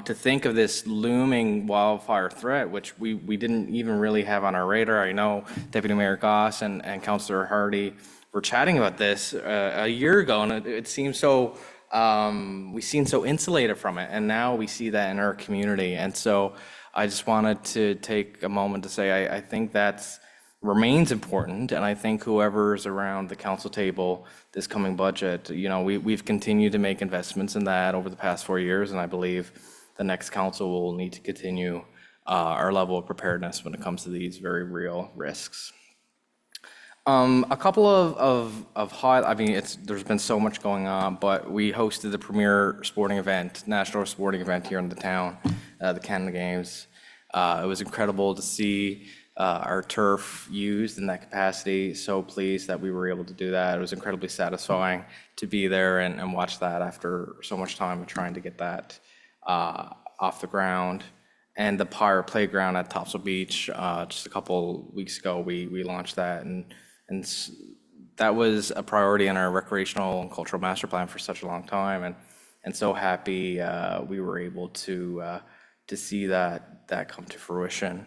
to think of this looming wildfire threat, which we didn't even really have on our radar. I know Deputy Mayor Goss and Councillor Hardy were chatting about this a year ago, and it seems so, we seem so insulated from it, and now we see that in our community. And so I just wanted to take a moment to say I think that's remains important, and I think whoever's around the council table this coming budget, you know, we've continued to make investments in that over the past 4 years, and I believe the next council will need to continue our level of preparedness when it comes to these very real risks. A couple of hot, I mean, there's been so much going on, but we hosted the premier sporting event, national sporting event here in the town, the Canada Games. It was incredible to see our turf used in that capacity. So pleased that we were able to do that. It was incredibly satisfying to be there and watch that after so much time of trying to get that off the ground. And the Pyre Playground at Topsail Beach, just a couple weeks ago, we launched that, and that was a priority in our recreational and cultural master plan for such a long time, and so happy we were able to see that come to fruition.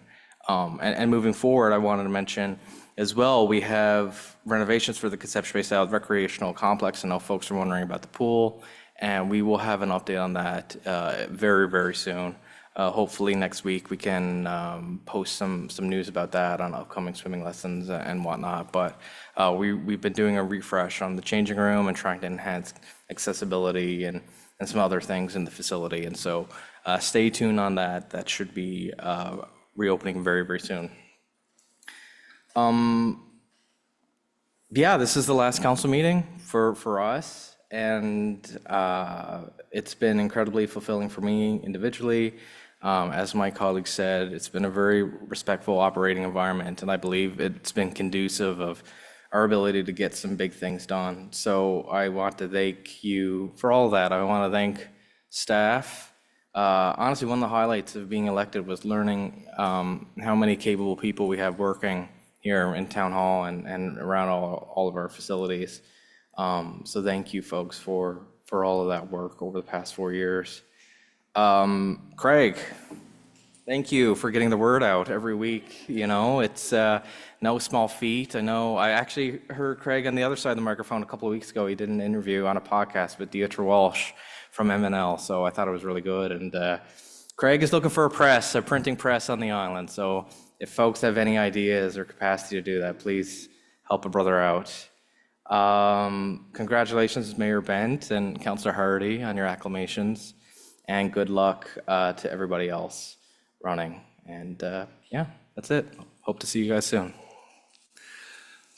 And moving forward, I wanted to mention as well, we have renovations for the Conception Bay South Recreational Complex. I know folks are wondering about the pool, and we will have an update on that very, very soon. Hopefully next week we can post some news about that on upcoming swimming lessons and whatnot. But we've been doing a refresh on the changing room and trying to enhance accessibility and and some other things in the facility. And so stay tuned on that. That should be reopening very, very soon. Yeah, this is the last council meeting for us, and it's been incredibly fulfilling for me individually. As my colleague said, it's been a very respectful operating environment, and I believe it's been conducive of our ability to get some big things done. So I want to thank you for all of that. I want to thank staff. Honestly, one of the highlights of being elected was learning how many capable people we have working here in Town Hall and around all of our facilities. So thank you, folks, for all of that work over the past 4 years. Craig, thank you for getting the word out every week. You know, it's no small feat. I know I actually heard Craig on the other side of the microphone a couple of weeks ago. He did an interview on a podcast with Deirdre Walsh from MNL, so I thought it was really good. And Craig is looking for a printing press on the island. So if folks have any ideas or capacity to do that, please help a brother out. Congratulations, Mayor Bent and Councillor Hardy, on your acclamations, and good luck to everybody else running. And yeah, that's it. Hope to see you guys soon.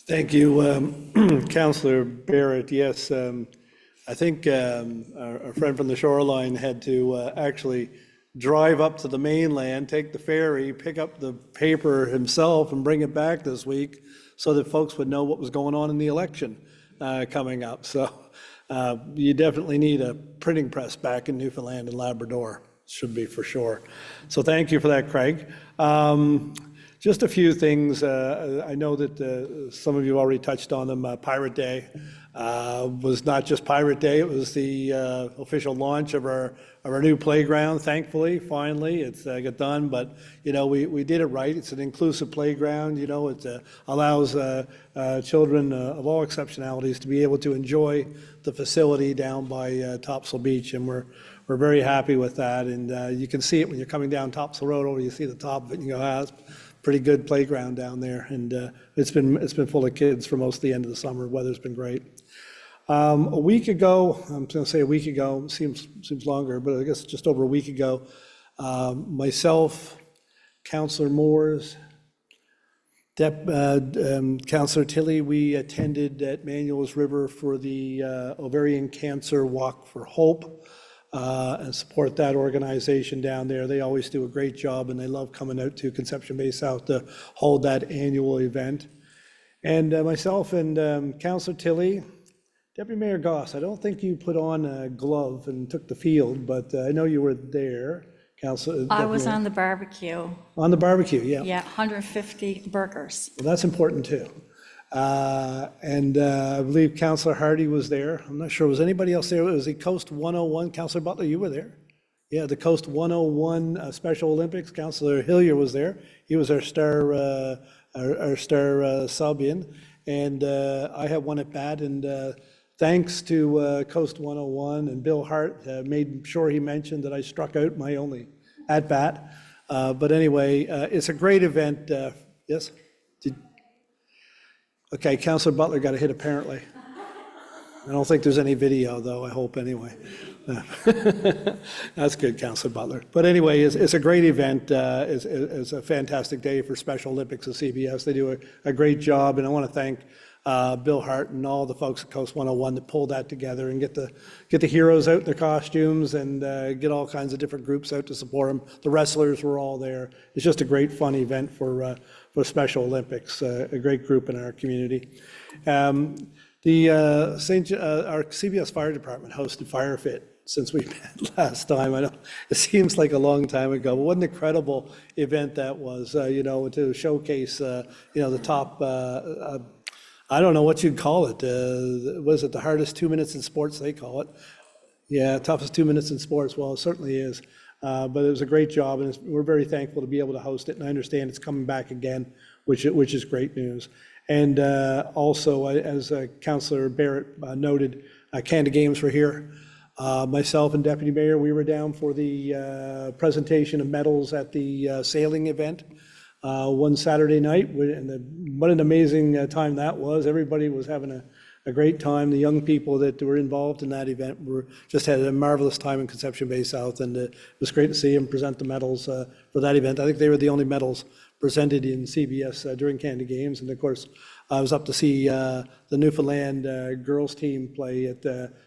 Thank you, Councillor Barrett. Yes, I think our friend from the shoreline had to actually drive up to the mainland, take the ferry, pick up the paper himself and bring it back this week so that folks would know what was going on in the election coming up. So you definitely need a printing press back in Newfoundland and Labrador, should be for sure. So thank you for that, Craig. Just a few things. I know that some of you already touched on them. Pirate Day was not just Pirate Day, it was the official launch of our new playground. Thankfully, finally, it's got done, but you know, we did it right. It's an inclusive playground. You know, it allows children of all exceptionalities to be able to enjoy the facility down by Topsail Beach, and we're very happy with that. And you can see it when you're coming down Topsail Road over, you see the top of it, and you go, ah, it's a pretty good playground down there. And it's been full of kids for most of the end of the summer. Weather's been great. A week ago, I'm going to say a week ago, seems longer, but I guess just over a week ago, myself, Councillor Moores, Councillor Tilley, we attended at Manuel's River for the Ovarian Cancer Walk for Hope and support that organization down there. They always do a great job, and they love coming out to Conception Bay South to hold that annual event. And myself and Councillor Tilley, Deputy Mayor Goss, I don't think you put on a glove and took the field, but I know you were there, Councillor. I was on the barbecue. On the barbecue, yeah. Yeah, 150 burgers. Well, that's important too. And I believe Councillor Hardy was there. I'm not sure, was anybody else there? Was the Coast 101? Councillor Butler, you were there? Yeah, the Coast 101 Special Olympics. Councillor Hillier was there. He was our star sub-in. And I had one at bat, and thanks to Coast 101 and Bill Hart, made sure he mentioned that I struck out my only at bat. But anyway, it's a great event. Yes? Okay, Councillor Butler got a hit apparently. I don't think there's any video though, I hope anyway. That's good, Councillor Butler. But anyway, it's a great event. It's a fantastic day for Special Olympics at CBS. They do a great job, and I want to thank Bill Hart and all the folks at Coast 101 that pulled that together and get the heroes out in their costumes and get all kinds of different groups out to support them. The wrestlers were all there. It's just a great fun event for Special Olympics, a great group in our community. Our CBS Fire Department hosted Fire Fit since we met last time. I know it seems like a long time ago, but what an incredible event that was, you know, to showcase, you know, the top, I don't know what you'd call it. Was it the hardest 2 minutes in sports, they call it? Yeah, toughest 2 minutes in sports. Well, it certainly is. But it was a great job, and we're very thankful to be able to host it. And I understand it's coming back again, which is great news. And also, as Councillor Barrett noted, Canada Games were here. Myself and Deputy Mayor, we were down for the presentation of medals at the sailing event one Saturday night. And what an amazing time that was. Everybody was having a great time. The young people that were involved in that event just had a marvelous time in Conception Bay South, and it was great to see them present the medals for that event. I think they were the only medals presented in CBS during Canada Games, and of course, I was up to see the Newfoundland girls team play at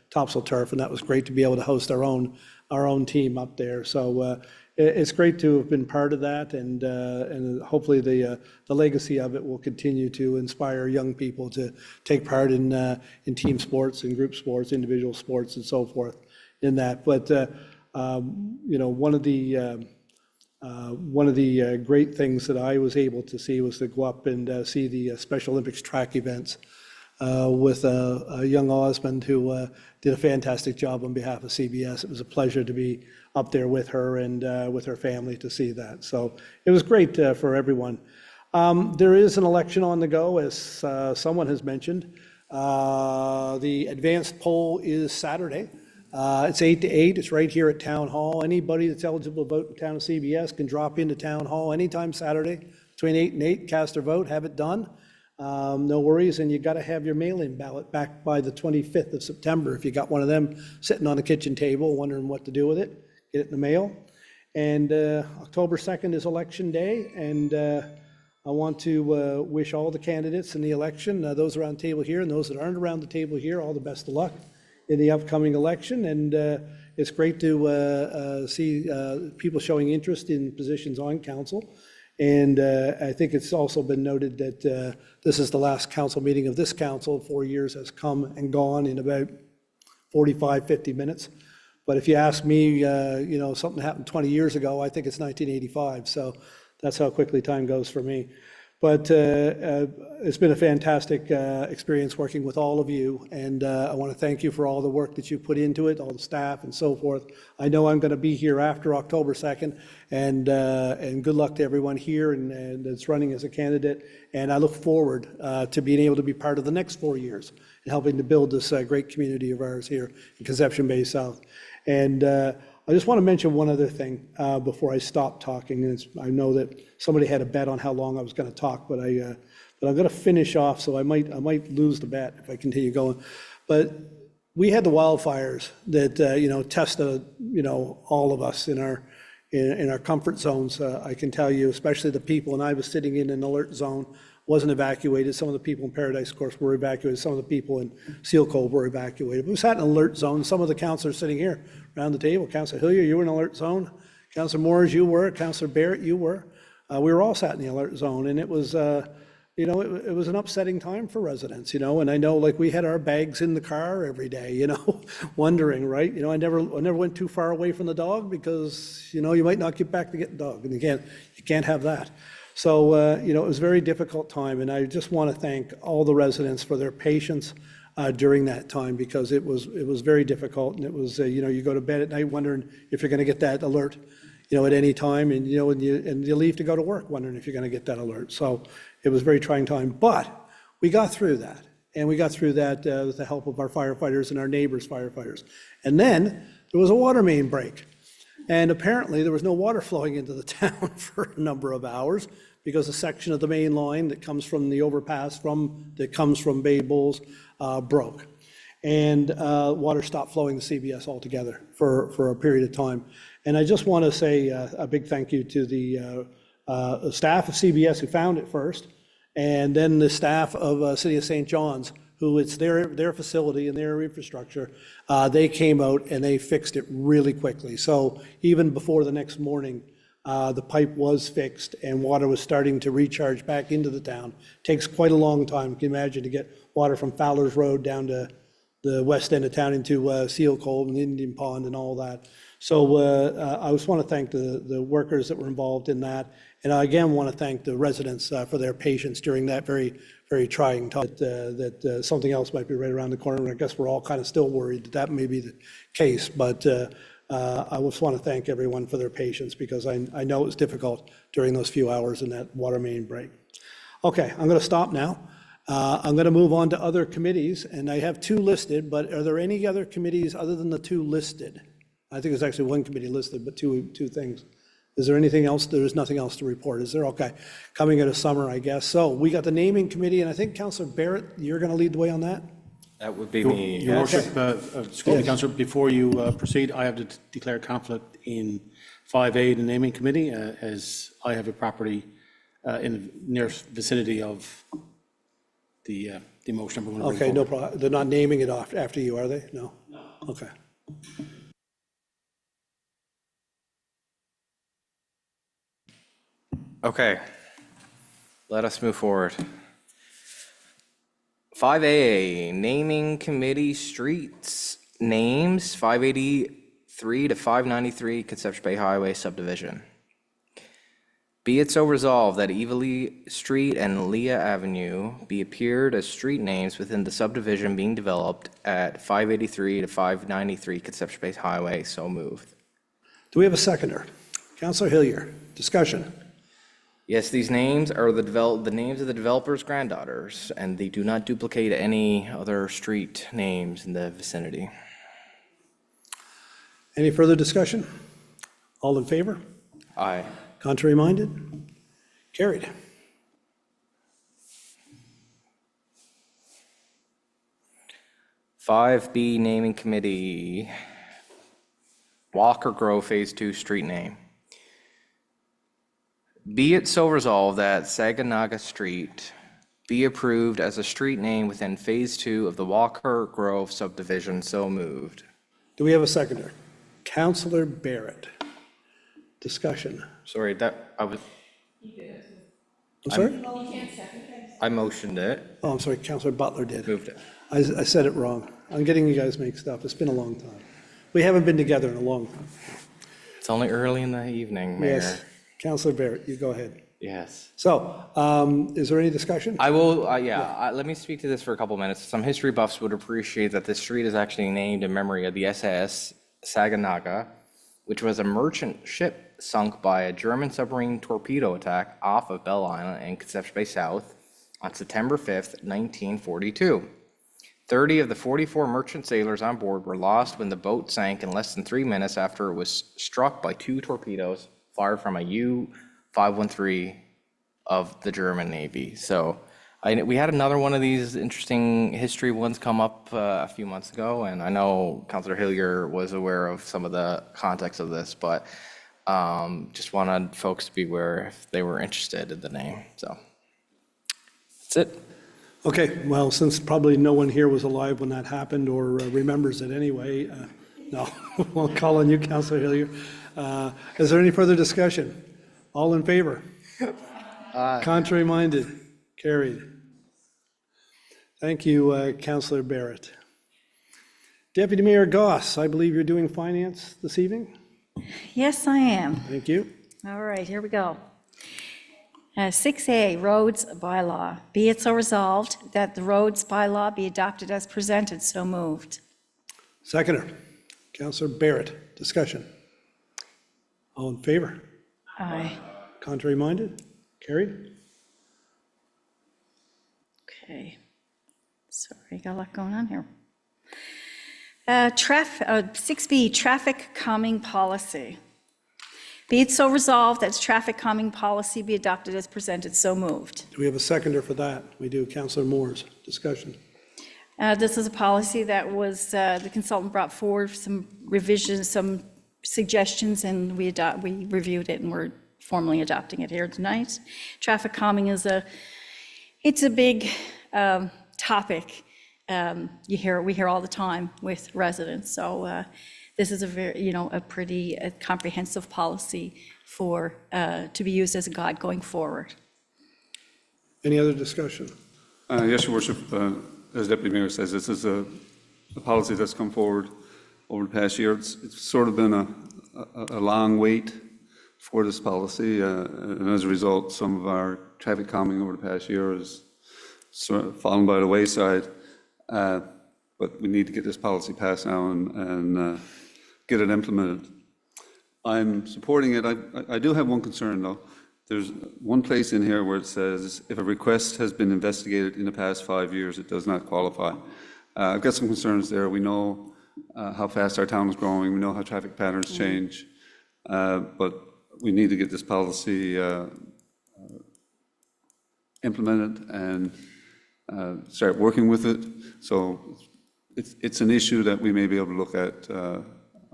Topsail Turf, and that was great to be able to host our own team up there. So it's great to have been part of that, and hopefully the legacy of it will continue to inspire young people to take part in team sports and group sports, individual sports, and so forth in that. But you know, one of the great things that I was able to see was to go up and see the Special Olympics track events with a young Osmond who did a fantastic job on behalf of CBS. It was a pleasure to be up there with her and with her family to see that. So it was great for everyone. There is an election on the go, as someone has mentioned. The advanced poll is Saturday. It's 8 to 8. It's right here at Town Hall. Anybody that's eligible to vote in town of CBS can drop into Town Hall anytime Saturday between 8 and 8, cast their vote, have it done. No worries, and you got to have your mail-in ballot back by the 25th of September. If you got one of them sitting on the kitchen table wondering what to do with it, get it in the mail. And October 2nd is Election Day, and I want to wish all the candidates in the election, those around the table here and those that aren't around the table here, all the best of luck in the upcoming election. And it's great to see people showing interest in positions on council. And I think it's also been noted that this is the last council meeting of this council. 4 years has come and gone in about 45, 50 minutes. But if you ask me, you know, something happened 20 years ago, I think it's 1985. So that's how quickly time goes for me. But it's been a fantastic experience working with all of you, and I want to thank you for all the work that you put into it, all the staff and so forth. I know I'm going to be here after October 2nd, and good luck to everyone here and that's running as a candidate. And I look forward to being able to be part of the next 4 years and helping to build this great community of ours here in Conception Bay South. And I just want to mention one other thing before I stop talking. And I know that somebody had a bet on how long I was going to talk, but I'm going to finish off, so I might lose the bet if I continue going. But we had the wildfires that you know, tested, you know, all of us in our comfort zones. I can tell you, especially the people, and I was sitting in an alert zone, wasn't evacuated. Some of the people in Paradise, of course, were evacuated. Some of the people in Seal Cove were evacuated. But we sat in an alert zone. Some of the councillors sitting here around the table, Councillor Hillier, you were in an alert zone. Councillor Moores, you were. Councillor Barrett, you were. We were all sat in the alert zone, and it was, you know, it was an upsetting time for residents, you know. And I know, like, we had our bags in the car every day, you know, wondering, right? You know, I never went too far away from the dog because, you know, you might not get back to get the dog, and you can't have that. So, you know, it was a very difficult time, and I just want to thank all the residents for their patience during that time, because it was very difficult, and it was, you know, you go to bed at night wondering if you're going to get that alert, you know, at any time, and, you know, and you leave to go to work wondering if you're going to get that alert. So it was a very trying time, but we got through that, and we got through that with the help of our firefighters and our neighbors' firefighters. And then there was a water main break. And apparently there was no water flowing into the town for a number of hours because a section of the main line that comes from the overpass that comes from Bay Bulls broke. And water stopped flowing to CBS altogether for a period of time. And I just want to say a big thank you to the staff of CBS who found it first, and then the staff of City of St. John's, who it's their facility and their infrastructure. They came out and they fixed it really quickly. So even before the next morning, the pipe was fixed and water was starting to recharge back into the town. Takes quite a long time, can you imagine, to get water from Fowler's Road down to the west end of town into Seal Cove and Indian Pond and all that. So I just want to thank the workers that were involved in that. And I again want to thank the residents for their patience during that very, very trying time. That something else might be right around the corner. And I guess we're all kind of still worried that may be the case. But I just want to thank everyone for their patience, because I know it was difficult during those few hours in that water main break. Okay, I'm going to stop now. I'm going to move on to other committees, and I have two listed, but are there any other committees other than the two listed? I think there's actually one committee listed, but two things. Is there anything else? There's nothing else to report, is there? Okay, coming into summer, I guess. So we got the naming committee, and I think Councillor Barrett, you're going to lead the way on that? That would be me. Your Worship, excuse me, Councillor, before you proceed, I have to declare conflict in 5A, the naming committee, as I have a property in the nearest vicinity of the motion. I'm gonna bring Okay, no forward. problem. They're not naming it off after you, are they? No? No. Okay. Okay, let us move forward. 5A, naming committee streets names, 583 to 593 Conception Bay Highway subdivision. Be it so resolved that Evalee Street and Leah Avenue be appeared as street names within the subdivision being developed at 583 to 593 Conception Bay Highway, so moved. Do we have a seconder? Councillor Hillier, discussion. Yes, these names are the names of the developer's granddaughters, and they do not duplicate any other street names in the vicinity. Any further discussion? All in favor? Aye. Contrary minded? Carried. Five B, naming committee, Walker Grove Phase 2 street name. Be it so resolved that Saginaga Street be approved as a street name within Phase 2 of the Walker Grove subdivision, so moved. Do we have a seconder? Councillor Barrett. Discussion. Sorry, I'm sorry? I motioned it, Oh, I'm sorry, Councillor Butler did. moved it. I said it wrong. I'm getting you guys mixed up. It's been a long time. We haven't been together in a long time. It's only early in the evening, Mayor. Yes. Councillor Barrett, you go ahead. Yes. So, is there any discussion? I will, let me speak to this for a couple minutes. Some history buffs would appreciate that this street is actually named in memory of the SS Saginaga, which was a merchant ship sunk by a German submarine torpedo attack off of Bell Island in Conception Bay South on September 5th, 1942. 30 of the 44 merchant sailors on board were lost when the boat sank in less than 3 minutes after it was struck by 2 torpedoes fired from a U-513 of the German Navy. So we had another one of these interesting history ones come up a few months ago, and I know Councillor Hillier was aware of some of the context of this, but just wanted folks to be aware if they were interested in the name. So that's it. Okay, well, since probably no one here was alive when that happened or remembers it anyway, no, we'll call on you, Councillor Hillier. Is there any further discussion? All in favor? Contrary minded? Carried. Thank you, Councillor Barrett. Deputy Mayor Goss, I believe you're doing finance this evening? Yes, I am. Thank you. All right, here we go. 6A, roads bylaw. Be it so resolved that the roads bylaw be adopted as presented, so moved. Seconder, Councillor Barrett, discussion. All in favor? Aye. Contrary minded? Carried. Okay. Sorry, got a lot going on here. 6B, traffic calming policy. Be it so resolved that traffic calming policy be adopted as presented, so moved. Do we have a seconder for that? We do. Councillor Moores, discussion. This is a policy that was, the consultant brought forward some revisions, some suggestions, and we reviewed it, and we're formally adopting it here tonight. Traffic calming is it's a big topic. We hear all the time with residents. So this is a very, a pretty comprehensive policy for to be used as a guide going forward. Any other discussion? Yes, Your Worship, as Deputy Mayor says, this is a policy that's come forward over the past year. It's sort of been a long wait for this policy, and as a result, some of our traffic calming over the past year has sort of fallen by the wayside. But we need to get this policy passed now and get it implemented. I'm supporting it. I do have one concern, though. There's one place in here where it says, if a request has been investigated in the past 5 years, it does not qualify. I've got some concerns there. We know how fast our town is growing. We know how traffic patterns change. But we need to get this policy implemented and start working with it. So it's an issue that we may be able to look at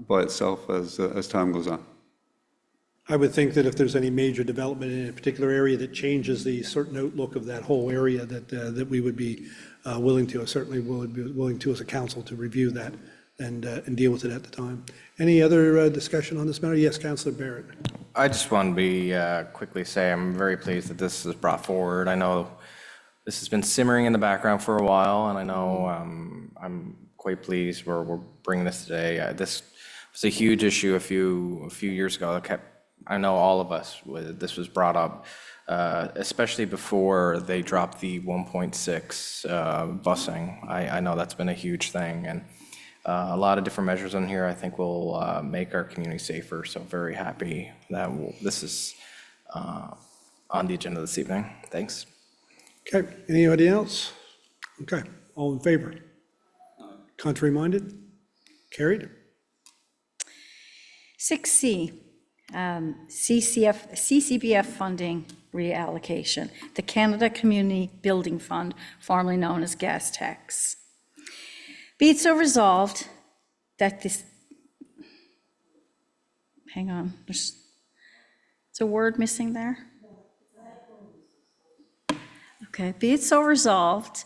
by itself as time goes on. I would think that if there's any major development in a particular area that changes the certain outlook of that whole area, that we would be willing to, certainly would be willing to as a council to review that and deal with it at the time. Any other discussion on this matter? Yes, Councillor Barrett. I just want to be, quickly say, I'm very pleased that this is brought forward. I know this has been simmering in the background for a while, and I know I'm quite pleased we're bringing this today. This was a huge issue a few years ago. I know all of us, this was brought up, especially before they dropped the 1.6 busing. I know that's been a huge thing, and a lot of different measures in here I think will make our community safer, so very happy that this is on the agenda this evening. Thanks. Okay, anybody else? Okay, all in favor? Contrary-minded? Carried. 6C, CCBF funding reallocation, the Canada Community Building Fund, formerly known as gas tax. Be it so resolved that this, hang on, there's a word missing there? Okay, be it so resolved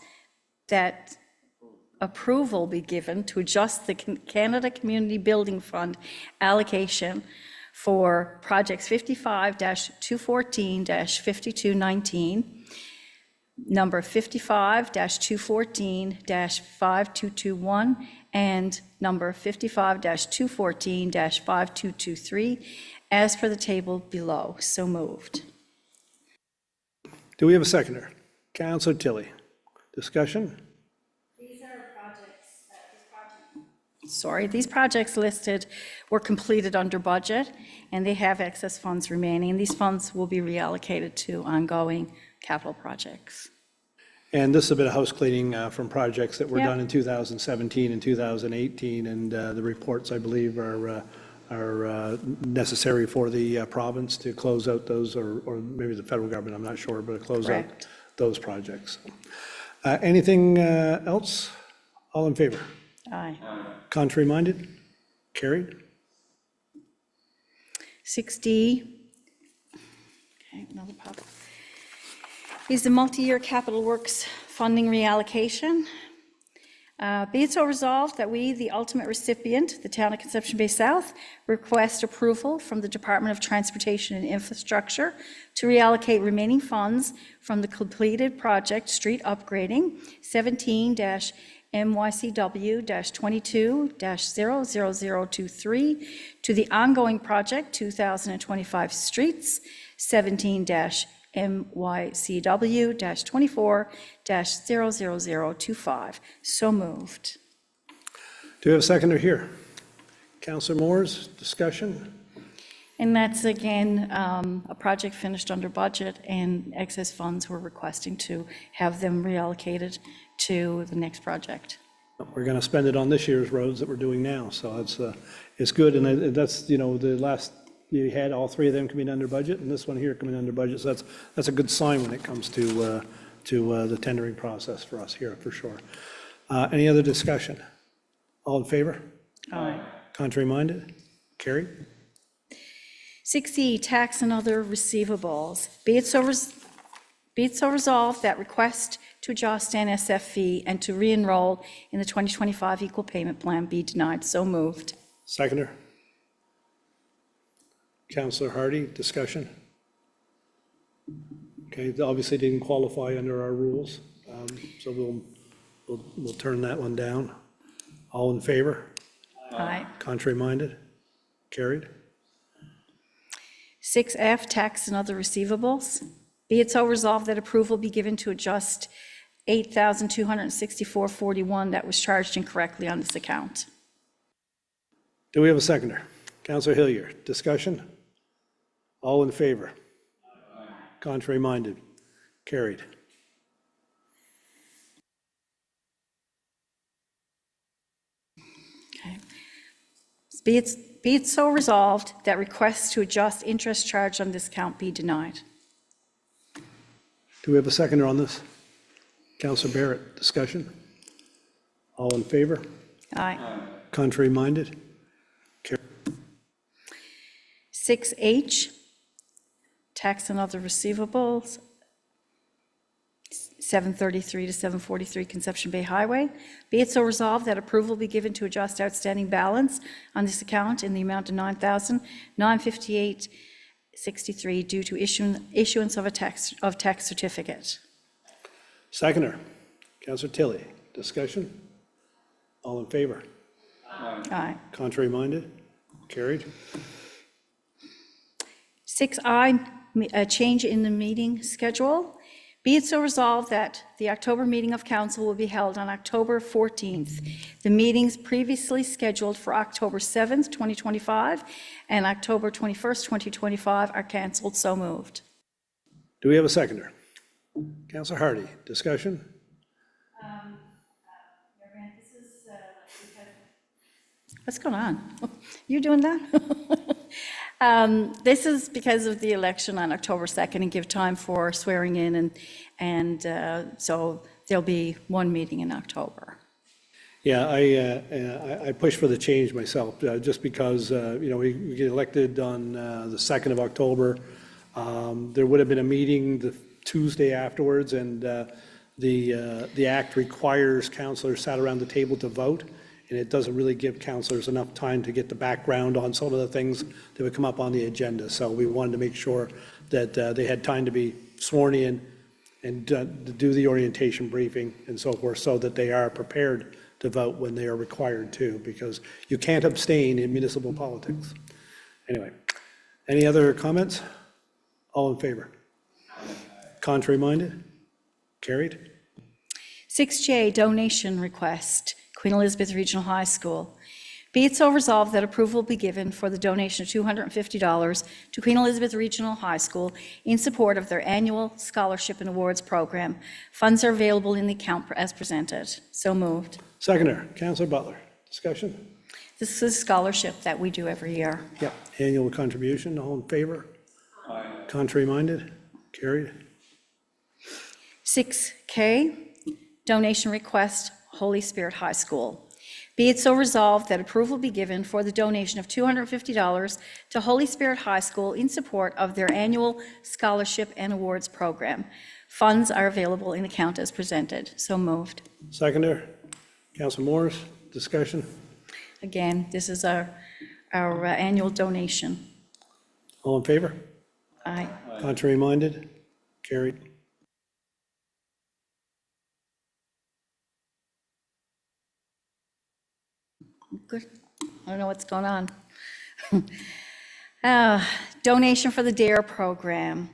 that approval be given to adjust the Canada Community Building Fund allocation for projects 55-214-5219, number 55-214-5221, and number 55-214-5223, as per the table below. So moved. Do we have a seconder? Councillor Tilley. Discussion? These projects listed were completed under budget, and they have excess funds remaining. These funds will be reallocated to ongoing capital projects. And this is a bit of house cleaning from projects that were Yeah. done in 2017 and 2018, and the reports, I believe, are necessary for the province to close out those, or maybe the federal government, I'm not sure, but to close out Correct. those projects. Anything else? All in favor? Aye. Contrary-minded? Carried. 6D, okay, another pop, is the multi-year capital works funding reallocation. Be it so resolved that we, the ultimate recipient, the town of Conception Bay South, request approval from the Department of Transportation and Infrastructure to reallocate remaining funds from the completed project street upgrading 17-MYCW-22-00023 to the ongoing project 2025 streets 17-MYCW-24-00025. So moved. Do we have a seconder here? Councillor Moores, discussion? And that's, again, a project finished under budget, and excess funds we're requesting to have them reallocated to the next project. We're going to spend it on this year's roads that we're doing now, so it's good, and that's, the last, you had all three of them coming under budget, and this one here coming under budget, so that's a good sign when it comes to the tendering process for us here, for sure. Any other discussion? All in favor? Aye. Contrary-minded? Carried. 6E, tax and other receivables. Be it so resolved that request to adjust NSF fee and to re-enroll in the 2025 equal payment plan be denied. So moved. Seconder? Councillor Hardy, discussion? Okay, they obviously didn't qualify under our rules, so we'll turn that one down. All in favor? Aye. Contrary-minded? Carried. 6F, tax and other receivables. Be it so resolved that approval be given to adjust $8,264.41 that was charged incorrectly on this account. Do we have a seconder? Councillor Hillier, discussion? All in favor? Contrary-minded? Carried. Okay. Be it so resolved that requests to adjust interest charged on this account be denied. Do we have a seconder on this? Counselor Barrett, discussion? All in favor? Aye. Contrary minded? Carried. 6H, tax and other receivables, 733 to 743 Conception Bay Highway. Be it so resolved that approval be given to adjust outstanding balance on this account in the amount of $9,958.63 due to issuance of a tax certificate. Seconder, Counselor Tilley, discussion? All in favor? Aye. Contrary minded? Carried. 6I, a change in the meeting schedule. Be it so resolved that the October meeting of council will be held on October 14th. The meetings previously scheduled for October 7th, 2025, and October 21st, 2025 are canceled. So moved. Do we have a seconder? Counselor Hardy, discussion? What's going on? You doing that? This is because of the election on October 2nd and give time for swearing in, and so there'll be one meeting in October. Yeah, I push for the change myself, just because, we get elected on the 2nd of October. There would have been a meeting the Tuesday afterwards, and the act requires councilors sat around the table to vote, and it doesn't really give councilors enough time to get the background on some of the things that would come up on the agenda. So we wanted to make sure that they had time to be sworn in and to do the orientation briefing and so forth, so that they are prepared to vote when they are required to, because you can't abstain in municipal politics. Anyway, any other comments? All in favor? Contrary minded? Carried. 6J, donation request, Queen Elizabeth Regional High School. Be it so resolved that approval be given for the donation of $250 to Queen Elizabeth Regional High School in support of their annual scholarship and awards program. Funds are available in the account as presented. So moved. Seconder, Councillor Butler. Discussion? This is a scholarship that we do every year. Yep. Annual contribution. All in favor? Contrary minded? Carried. 6K, donation request, Holy Spirit High School. Be it so resolved that approval be given for the donation of $250 to Holy Spirit High School in support of their annual scholarship and awards program. Funds are available in account as presented. So moved. Seconder, Councillor Morris. Discussion? Again, this is our annual donation. All in favor? Aye. Contrary minded? Carried. Good. I don't know what's going on. Donation for the DARE program.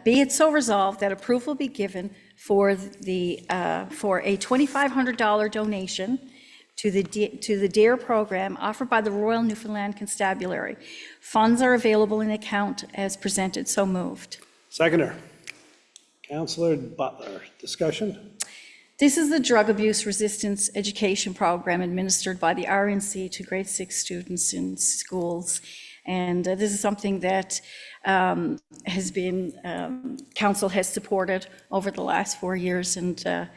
Be it so resolved that approval be given for a $2,500 donation to the DARE program offered by the Royal Newfoundland Constabulary. Funds are available in account as presented. So moved. Seconder, Councillor Butler. Discussion? This is the drug abuse resistance education program administered by the RNC to grade 6 students in schools. And this is something that has been, council has supported over the last 4 years. And I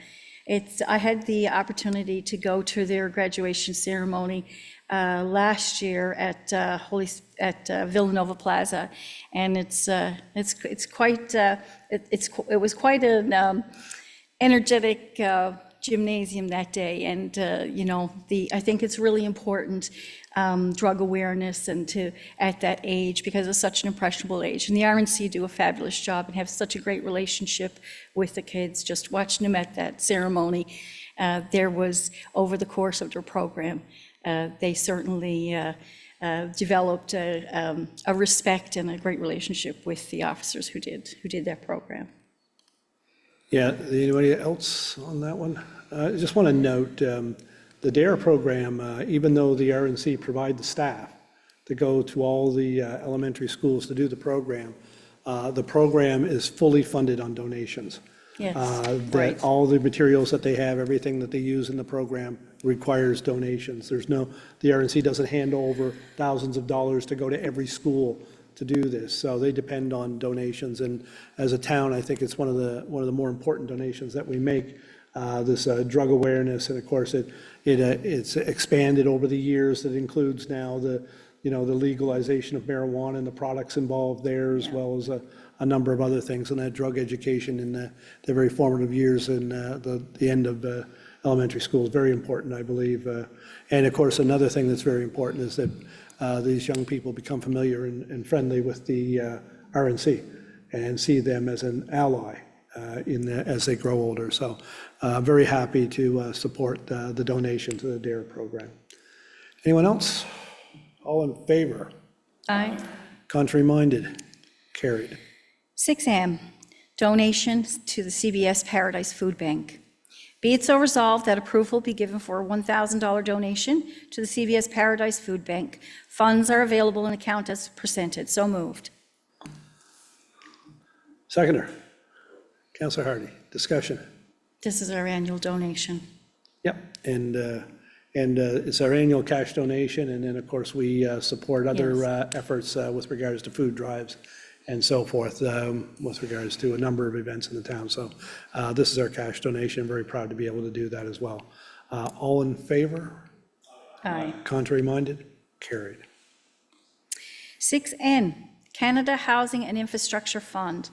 had the opportunity to go to their graduation ceremony last year at Villanova Plaza. And it was quite an energetic gymnasium that day, and I think it's really important, drug awareness and at that age, because it's such an impressionable age. And the RNC do a fabulous job and have such a great relationship with the kids. Just watching them at that ceremony, there was, over the course of their program, they certainly developed a respect and a great relationship with the officers who did that program. Yeah, anybody else on that one? I just want to note, the DARE program, even though the RNC provide the staff to go to all the elementary schools to do the program is fully funded on donations. Yes, That right. all the materials that they have, everything that they use in the program requires donations. The RNC doesn't hand over thousands of dollars to go to every school to do this. So they depend on donations. And as a town, I think it's one of the more important donations that we make, this drug awareness. And of course, it's expanded over the years. It includes now the legalization of marijuana and the products involved there, as well as a number of other things, and that drug education in the very formative years in the end of elementary school is very important, I believe. And of course, another thing that's very important is that these young people become familiar and friendly with the RNC and see them as an ally as they grow older. So very happy to support the donation to the DARE program. Anyone else? All in favor? Aye. Contrary-minded? Carried. 6M, donations to the CBS Paradise Food Bank. Be it so resolved that approval be given for a $1,000 donation to the CBS Paradise Food Bank. Funds are available in account as presented. So moved. Seconder. Councillor Hardy. Discussion. This is our annual donation. Yep, and it's our annual cash donation, and then, of course, we support other efforts with regards to food drives and so forth, with regards to a number of events in the town. So this is our cash donation. Very proud to be able to do that as well. All in favor? Aye. Contrary-minded? Carried. 6N, Canada Housing and Infrastructure Fund.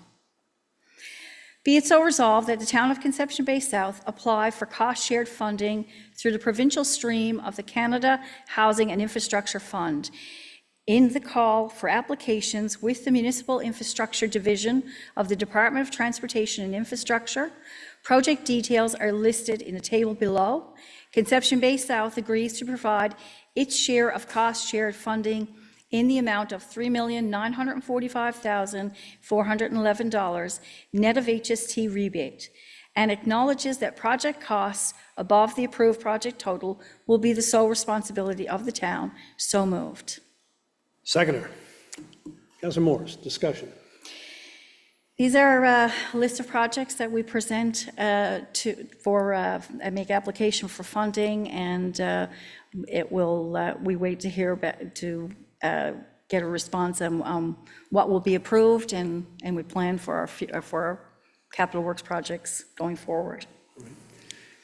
Be it so resolved that the town of Conception Bay South apply for cost-shared funding through the provincial stream of the Canada Housing and Infrastructure Fund. In the call for applications with the Municipal Infrastructure Division of the Department of Transportation and Infrastructure, project details are listed in the table below. Conception Bay South agrees to provide its share of cost-shared funding in the amount of $3,945,411 net of HST rebate, and acknowledges that project costs above the approved project total will be the sole responsibility of the town. So moved. Seconder. Councillor Morris. Discussion. These are a list of projects that we present make application for funding, and we wait to hear get a response on what will be approved, and we plan for our capital works projects going forward.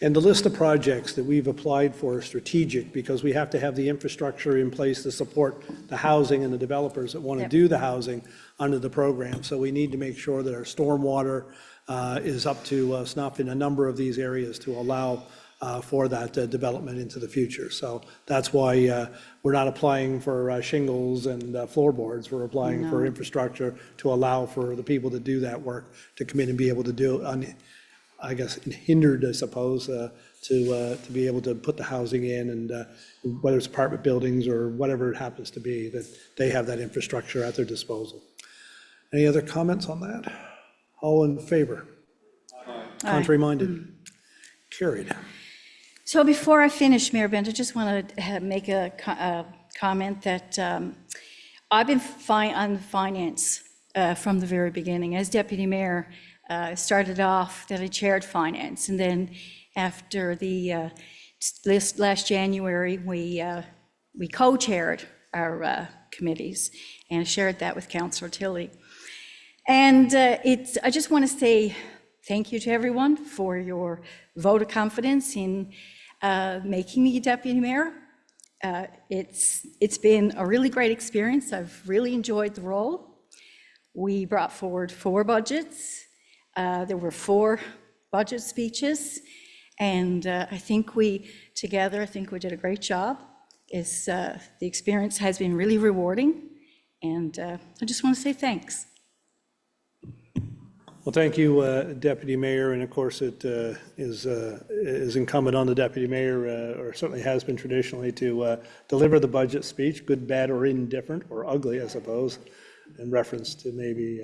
And the list of projects that we've applied for are strategic, because we have to have the infrastructure in place to support the housing and the developers that want to do the housing under the program. So we need to make sure that our stormwater is up to snuff in a number of these areas to allow for that development into the future. So that's why we're not applying for shingles and floorboards. We're applying for infrastructure to allow for the people that do that work to come in and be able to do it, I guess, hindered, I suppose, to be able to put the housing in, and whether it's apartment buildings or whatever it happens to be, that they have that infrastructure at their disposal. Any other comments on that? All in favor? Contrary-minded? Carried. So before I finish, Mayor Bent, I just want to make a comment that I've been on finance from the very beginning. As deputy mayor, started off that I chaired finance, and then after the last January, we co-chaired our committees, and shared that with Councillor Tilley. And I just want to say thank you to everyone for your vote of confidence in making me deputy mayor. It's been a really great experience. I've really enjoyed the role. We brought forward 4 budgets. There were 4 budget speeches, and I think we did a great job. The experience has been really rewarding, and I just want to say thanks. Well, thank you, Deputy Mayor, and of course it is incumbent on the Deputy Mayor, or certainly has been traditionally, to deliver the budget speech, good, bad, or indifferent, or ugly, I suppose, in reference to maybe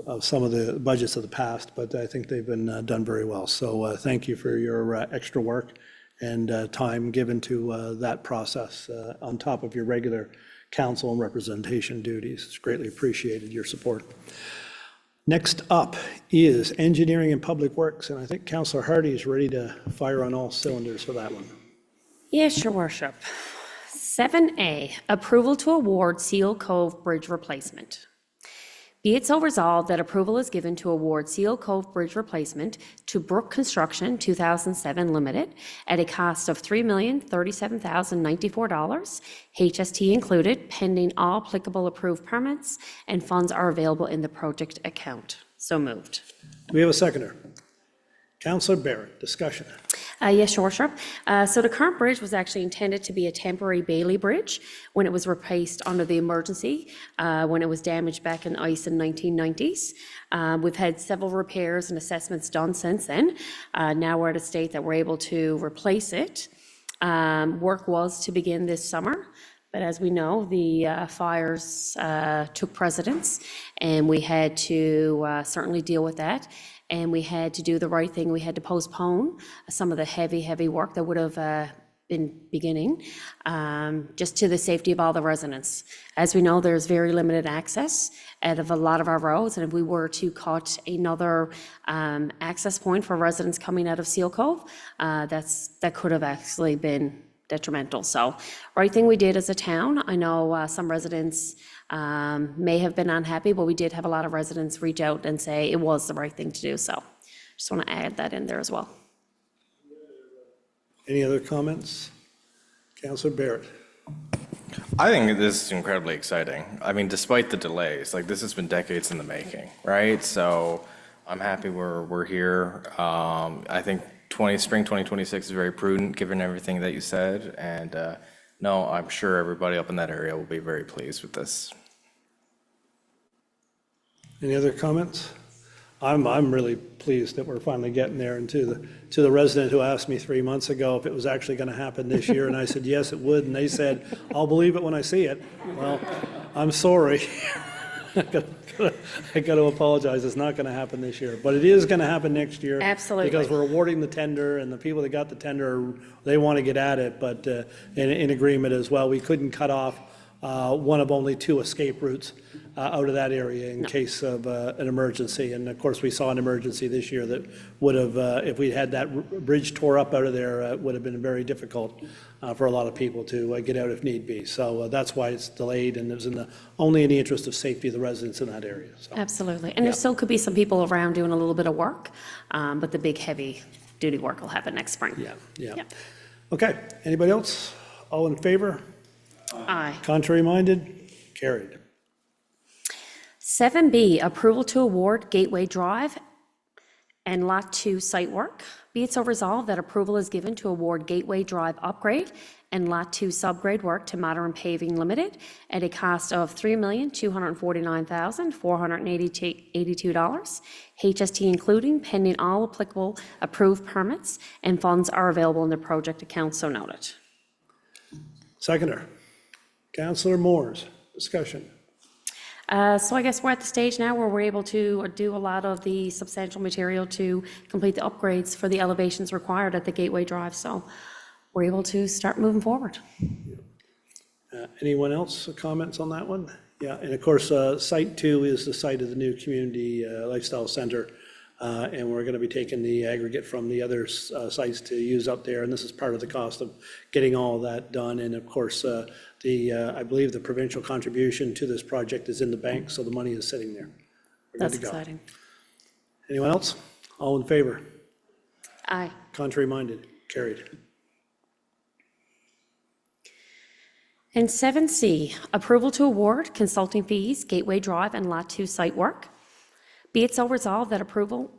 of some of the budgets of the past, but I think they've been done very well. So thank you for your extra work and time given to that process on top of your regular council and representation duties. It's greatly appreciated, your support. Next up is Engineering and Public Works, and I think Councillor Hardy is ready to fire on all cylinders for that one. Yes, Your Worship. 7A, approval to award Seal Cove Bridge replacement. Be it so resolved that approval is given to award Seal Cove Bridge replacement to Brook Construction 2007 Limited at a cost of $3,037,094, HST included, pending all applicable approved permits, and funds are available in the project account. So moved. Do we have a seconder? Councillor Barrett, discussion. Yes, Your Worship. So the current bridge was actually intended to be a temporary Bailey Bridge when it was replaced under the emergency, when it was damaged back in ice in 1990s. We've had several repairs and assessments done since then. Now we're at a state that we're able to replace it. Work was to begin this summer, but as we know, the fires took precedence, and we had to certainly deal with that. And we had to do the right thing. We had to postpone some of the heavy work that would have been beginning, just to the safety of all the residents. As we know, there's very limited access out of a lot of our roads, and if we were to cut another access point for residents coming out of Seal Cove, that could have actually been detrimental. So, right thing we did as a town. I know some residents may have been unhappy, but we did have a lot of residents reach out and say it was the right thing to do. So, just want to add that in there as well. Any other comments? Councillor Barrett. I think this is incredibly exciting. I mean, despite the delays, like this has been decades in the making, right? So I'm happy we're here. I think spring 2026 is very prudent, given everything that you said. And no, I'm sure everybody up in that area will be very pleased with this. Any other comments? I'm really pleased that we're finally getting there, and to the resident who asked me 3 months ago if it was actually going to happen this year, and I said, yes, it would, and they said, I'll believe it when I see it. Well, I'm sorry. I got to apologize. It's not going to happen this year, but it is going to happen next year. Absolutely. Because we're awarding the tender, and the people that got the tender, they want to get at it, but in agreement as well. We couldn't cut off one of only 2 escape routes out of that area in case of an emergency. And of course, we saw an emergency this year that would have, if we had that bridge tore up out of there, it would have been very difficult for a lot of people to get out if need be. So that's why it's delayed, and it was only in the interest of safety of the residents in that area. So. Absolutely. And there still could be some people around doing a little bit of work, but the big heavy duty work will happen next spring. Yeah. Okay, anybody else? All in favor? Aye. Contrary minded? Carried. 7B, approval to award Gateway Drive and Lot 2 site work. Be it so resolved that approval is given to award Gateway Drive upgrade and Lot 2 subgrade work to Modern Paving Limited at a cost of $3,249,482, HST including, pending all applicable approved permits, and funds are available in the project account, so noted. Seconder. Councillor Moores, discussion. So I guess we're at the stage now where we're able to do a lot of the substantial material to complete the upgrades for the elevations required at the Gateway Drive. So we're able to start moving forward. Anyone else comments on that one? Yeah, and of course, Site 2 is the site of the new Community Lifestyle Center, and we're going to be taking the aggregate from the other sites to use up there, and this is part of the cost of getting all of that done. And of course, I believe the provincial contribution to this project is in the bank, so the money is sitting there. We're That's good to go. exciting. Anyone else? All in favor? Aye. Contrary minded? Carried. And 7C, approval to award consulting fees, Gateway Drive and Lot 2 site work. Be it so resolved that approval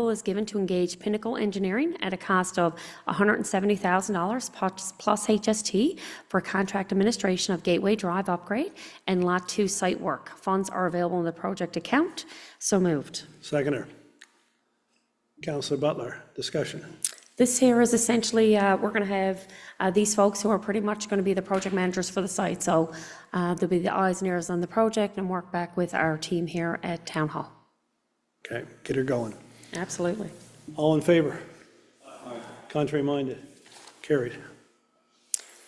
is given to engage Pinnacle Engineering at a cost of $170,000 plus HST for contract administration of Gateway Drive upgrade and Lot 2 site work. Funds are available in the project account. So moved. Seconder. Councillor Butler, discussion. This here is essentially, we're going to have these folks who are pretty much going to be the project managers for the site. So they'll be the eyes and ears on the project and work back with our team here at Town Hall. Okay, get her going. Absolutely. All in favor? Contrary minded? Carried.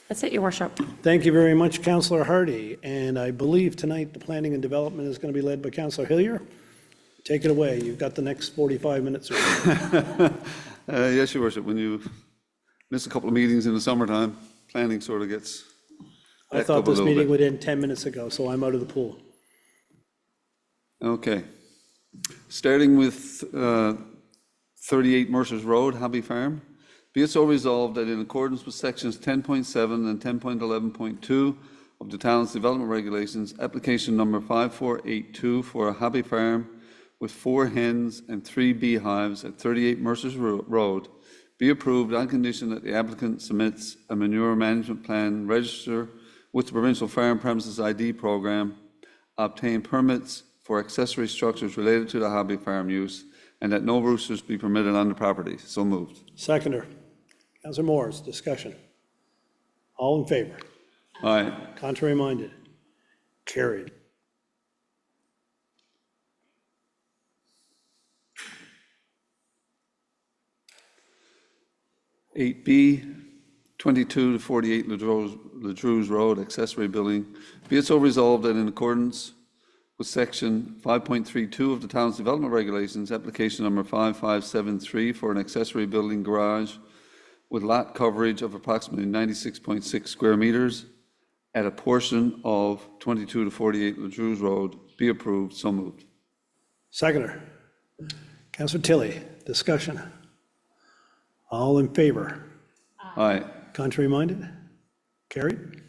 That's it, Your Worship. Thank you very much, Councillor Hardy. And I believe tonight the planning and development is going to be led by Councillor Hillier. Take it away. You've got the next 45 minutes or so. Yes, Your Worship, when you miss a couple of meetings in the summertime, planning sort of gets I backed thought up a this little meeting bit. would end 10 minutes ago, so I'm out of the pool. Okay. Starting with 38 Mercer's Road, Hobby Farm. Be it so resolved that in accordance with sections 10.7 and 10.11.2 of the town's development regulations, application number 5482 for a hobby farm with 4 hens and 3 beehives at 38 Mercer's Road be approved on condition that the applicant submits a manure management plan, register with the provincial farm premises ID program, obtain permits for accessory structures related to the hobby farm use, and that no roosters be permitted on the property. So moved. Seconder. Councillor Morris, discussion. All in favor? Aye. Contrary minded? Carried. Eight B, 22 to 48 Ladru's Road, accessory building. Be it so resolved that in accordance with section 5.32 of the town's development regulations, application number 5573 for an accessory building garage with lot coverage of approximately 96.6 square meters at a portion of 22 to 48 Ladru's Road be approved. So moved. Seconder. Councillor Tilley, discussion. All in favor? Aye. Contrary minded? Carried.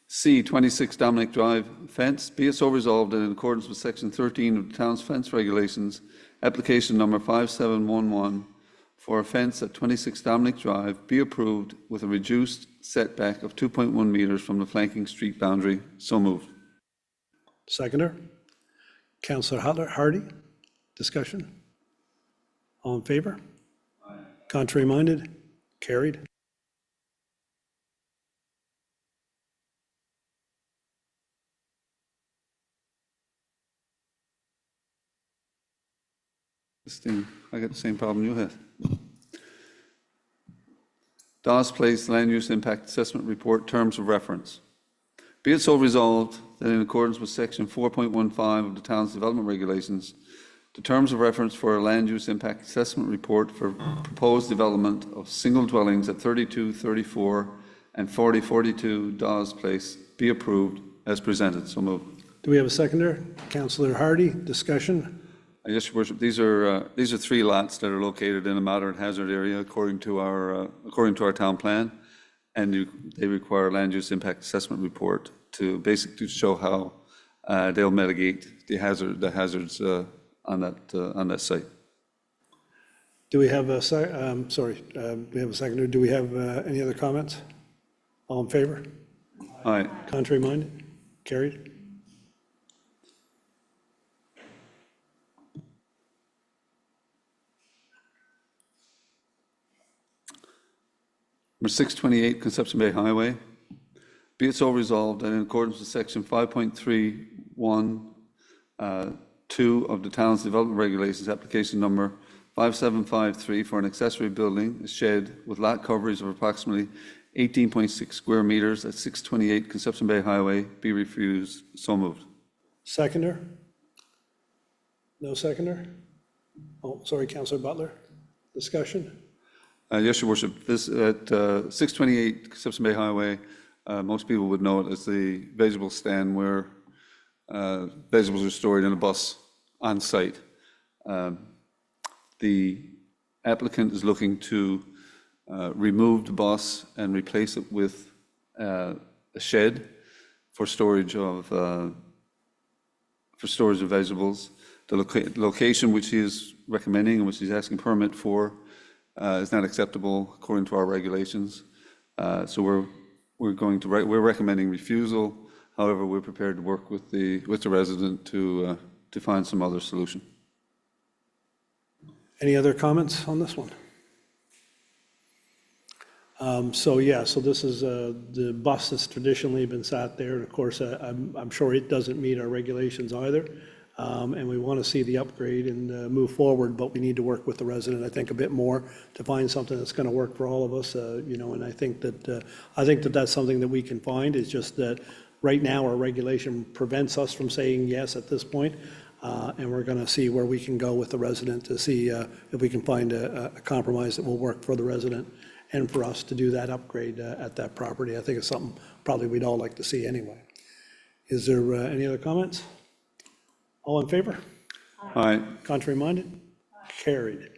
C, 26 Dominic Drive fence. Be it so resolved that in accordance with section 13 of the town's fence regulations, application number 5711 for a fence at 26 Dominic Drive be approved with a reduced setback of 2.1 meters from the flanking street boundary. So moved. Seconder. Councillor Hardy, discussion. All in favor? Contrary minded? Carried. I got the same problem you had. Dawes Place Land Use Impact Assessment Report Terms of Reference. Be it so resolved that in accordance with section 4.15 of the town's development regulations, the terms of reference for a land use impact assessment report for proposed development of single dwellings at 32, 34, and 4042 Dawes Place be approved as presented. So moved. Do we have a seconder? Councillor Hardy, discussion. Yes, Your Worship, these are 3 lots that are located in a moderate hazard area according to our town plan, and they require a land use impact assessment report to basically show how they'll mitigate the hazards on that site. Do we have a, we have a seconder. Do we have any other comments? All in favor? Aye. Contrary minded? Carried. Number 628 Conception Bay Highway. Be it so resolved that in accordance with section 5.31, 2 of the town's development regulations, application number 5753 for an accessory building, a shed with lot coverage of approximately 18.6 square meters at 628 Conception Bay Highway be refused. So moved. Seconder? No seconder? Oh, sorry, Councillor Butler. Discussion? Yes, Your Worship. This at 628 Conception Bay Highway, most people would know it as the vegetable stand where vegetables are stored in a bus on site. The applicant is looking to remove the bus and replace it with a shed for storage of vegetables. The location which he is recommending and which he's asking permit for is not acceptable according to our regulations. So we're recommending refusal. However, we're prepared to work with the resident to find some other solution. Any other comments on this one? So this is the bus that's traditionally been sat there. And of course, I'm sure it doesn't meet our regulations either. And we want to see the upgrade and move forward, but we need to work with the resident, I think, a bit more to find something that's going to work for all of us, and I think that that's something that we can find. It's just that Right now, our regulation prevents us from saying yes at this point, and we're going to see where we can go with the resident to see if we can find a compromise that will work for the resident and for us to do that upgrade at that property. I think it's something probably we'd all like to see anyway. Is there any other comments? All in favor? Aye. Contrary minded? Carried.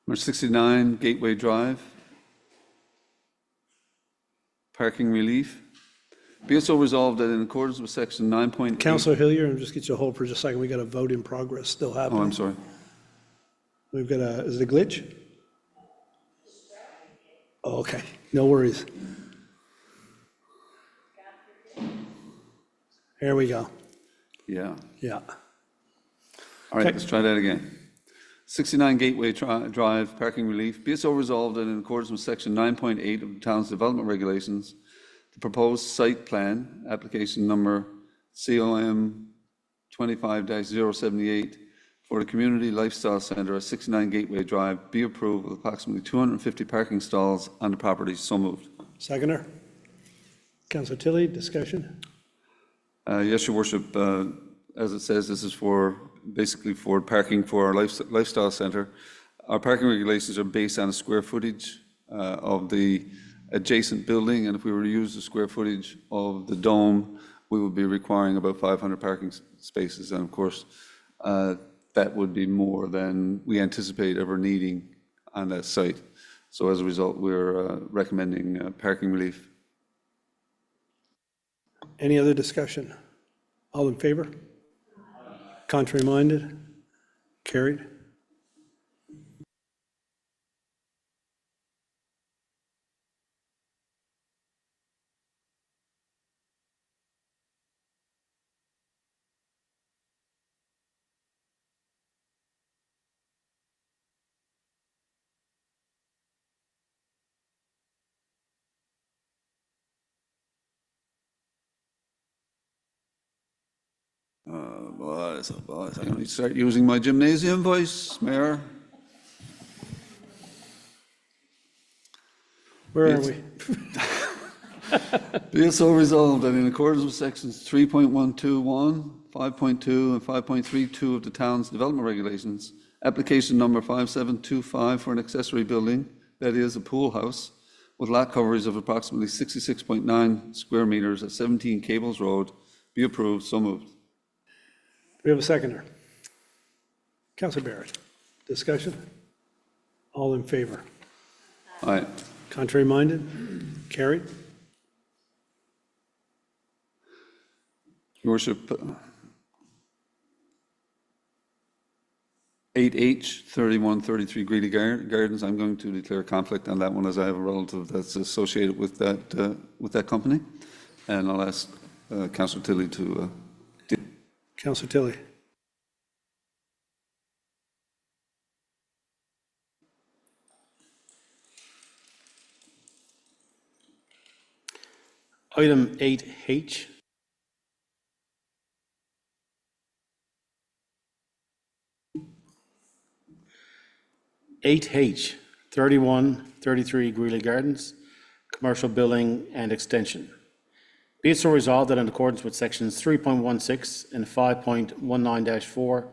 Number 69, Gateway Drive. Parking relief. Be it so resolved that in accordance with section 9.8. Councillor Hillier, and just get you a hold for just a second. We got a vote in progress still Oh, happening. I'm sorry. We've got a, is it a glitch? Oh, okay, no worries. Here we go. Yeah. Yeah. All right, Okay. let's try that again. 69 Gateway Drive, parking relief. Be it so resolved that in accordance with section 9.8 of the town's development regulations, the proposed site plan, application number COM 25-078 for the Community Lifestyle Centre at 69 Gateway Drive be approved with approximately 250 parking stalls on the property. So moved. Seconder? Councillor Tilley, discussion? Yes, Your Worship, as it says, this is basically for parking for our lifestyle centre. Our parking regulations are based on a square footage of the adjacent building, and if we were to use the square footage of the dome, we would be requiring about 500 parking spaces, and of course, that would be more than we anticipate ever needing on that site. So as a result, we're recommending parking relief. Any other discussion? All in favor? Contrary minded? Carried. Boys, I'm going to start using my gymnasium voice, Mayor. Where are Yes. we? Be it so resolved that in accordance with sections 3.121, 5.2, and 5.32 of the town's development regulations, application number 5725 for an accessory building, that is a pool house, with lot coverage of approximately 66.9 square meters at 17 Cables Road, be approved. So moved. We have a seconder. Councillor Barrett, discussion? All in favor? Aye. Contrary minded? Carried. Your Worship, 8H 3133 Greeley Gardens, I'm going to declare conflict on that one as I have a relative that's associated with that company. And I'll ask Councillor Tilley to Councillor Tilley. Item 8H. Eight H, 3133 Greeley Gardens, commercial building and extension. Be it so resolved that in accordance with sections 3.16 and 5.19-4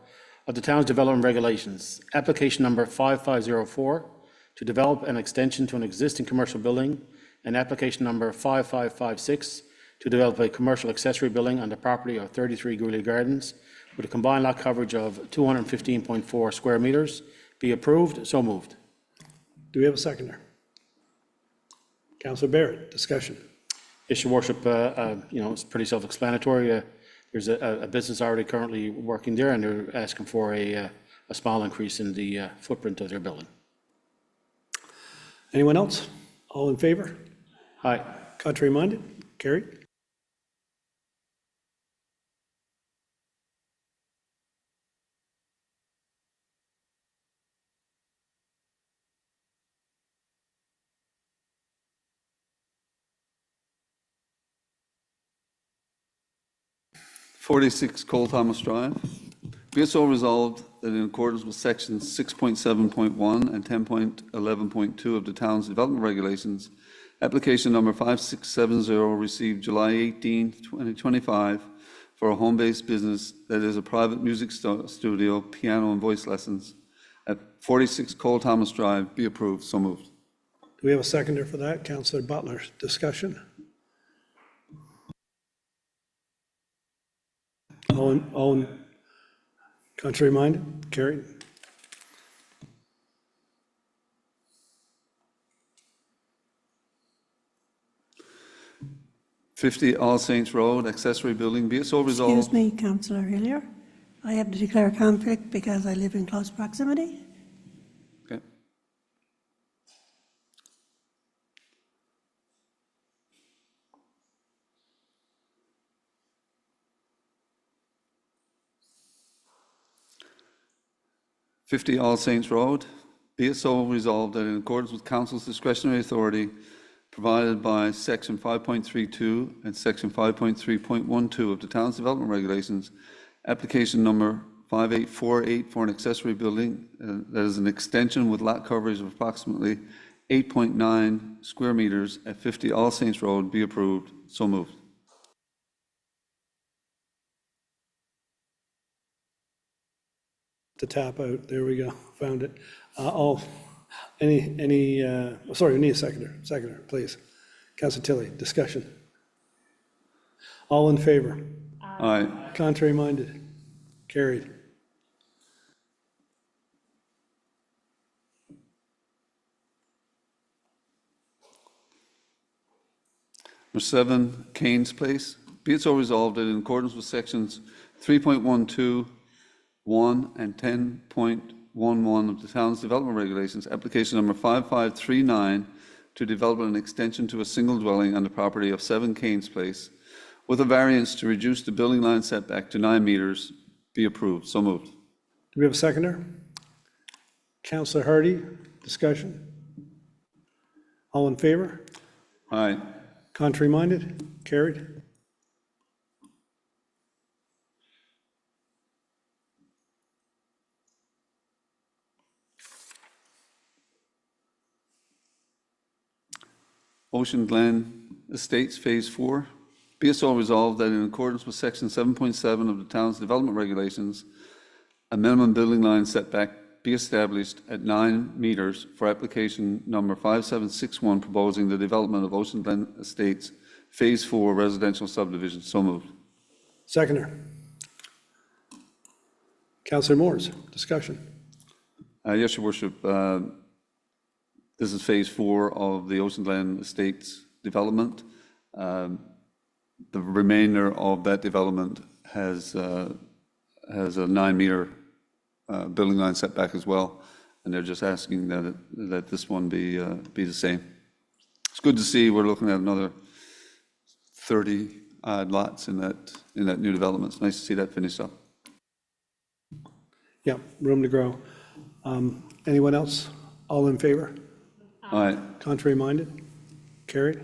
of the town's development regulations, application number 5504 to develop an extension to an existing commercial building, and application number 5556 to develop a commercial accessory building on the property of 33 Greeley Gardens with a combined lot coverage of 215.4 square meters be approved. So moved. Do we have a seconder? Councillor Barrett, discussion? Yes, Your Worship, it's pretty self-explanatory. There's a business already currently working there, and they're asking for a small increase in the footprint of their building. Anyone else? All in favor? Aye. Contrary minded? Carried. .46 Cole Thomas Drive, Be it so resolved that in accordance with sections 6.7.1 and 10.11.2 of the town's development regulations, application number 5670 received July 18, 2025 for a home-based business that is a private music studio, piano and voice lessons at 46 Cole Thomas Drive be approved. So moved. Do we have a seconder for that? Councillor Butler, discussion? All in contrary minded? Carried. '50 All Saints Road, accessory building, be it so resolved. Excuse me, Councillor Hillier. I have to declare conflict because I live in close proximity. Okay. '50 All Saints Road, be it so resolved that in accordance with council's discretionary authority provided by section 5.32 and section 5.3.12 of the town's development regulations, application number 5848 for an accessory building that is an extension with lot coverage of approximately 8.9 square meters at 50 All Saints Road be approved. So moved. To tap out, there we go, found it. Sorry, we need a seconder, please. Councillor Tilley, discussion. All in favor? Aye. Contrary minded? Carried. Number 7, Keynes Place. Be it so resolved that in accordance with sections 3.12, 1 and 10.11 of the town's development regulations, application number 5539 to develop an extension to a single dwelling on the property of 7 Keynes Place with a variance to reduce the building line setback to 9 meters be approved. So moved. Do we have a seconder? Councillor Hardy, discussion. All in favor? Aye. Contrary minded? Carried. Ocean Glen Estates Phase 4. Be it so resolved that in accordance with section 7.7 of the town's development regulations, a minimum building line setback be established at 9 meters for application number 5761 proposing the development of Ocean Glen Estates Phase 4 residential subdivision. So moved. Seconder. Councillor Moores, discussion. Yes, Your Worship. This is Phase 4 of the Ocean Glen Estates development. The remainder of that development has a 9-meter building line setback as well, and they're just asking that this one be the same. It's good to see we're looking at another 30 odd lots in that new development. It's nice to see that finished up. Yeah, room to grow. Anyone else? All in favor? Aye. Contrary minded? Carried.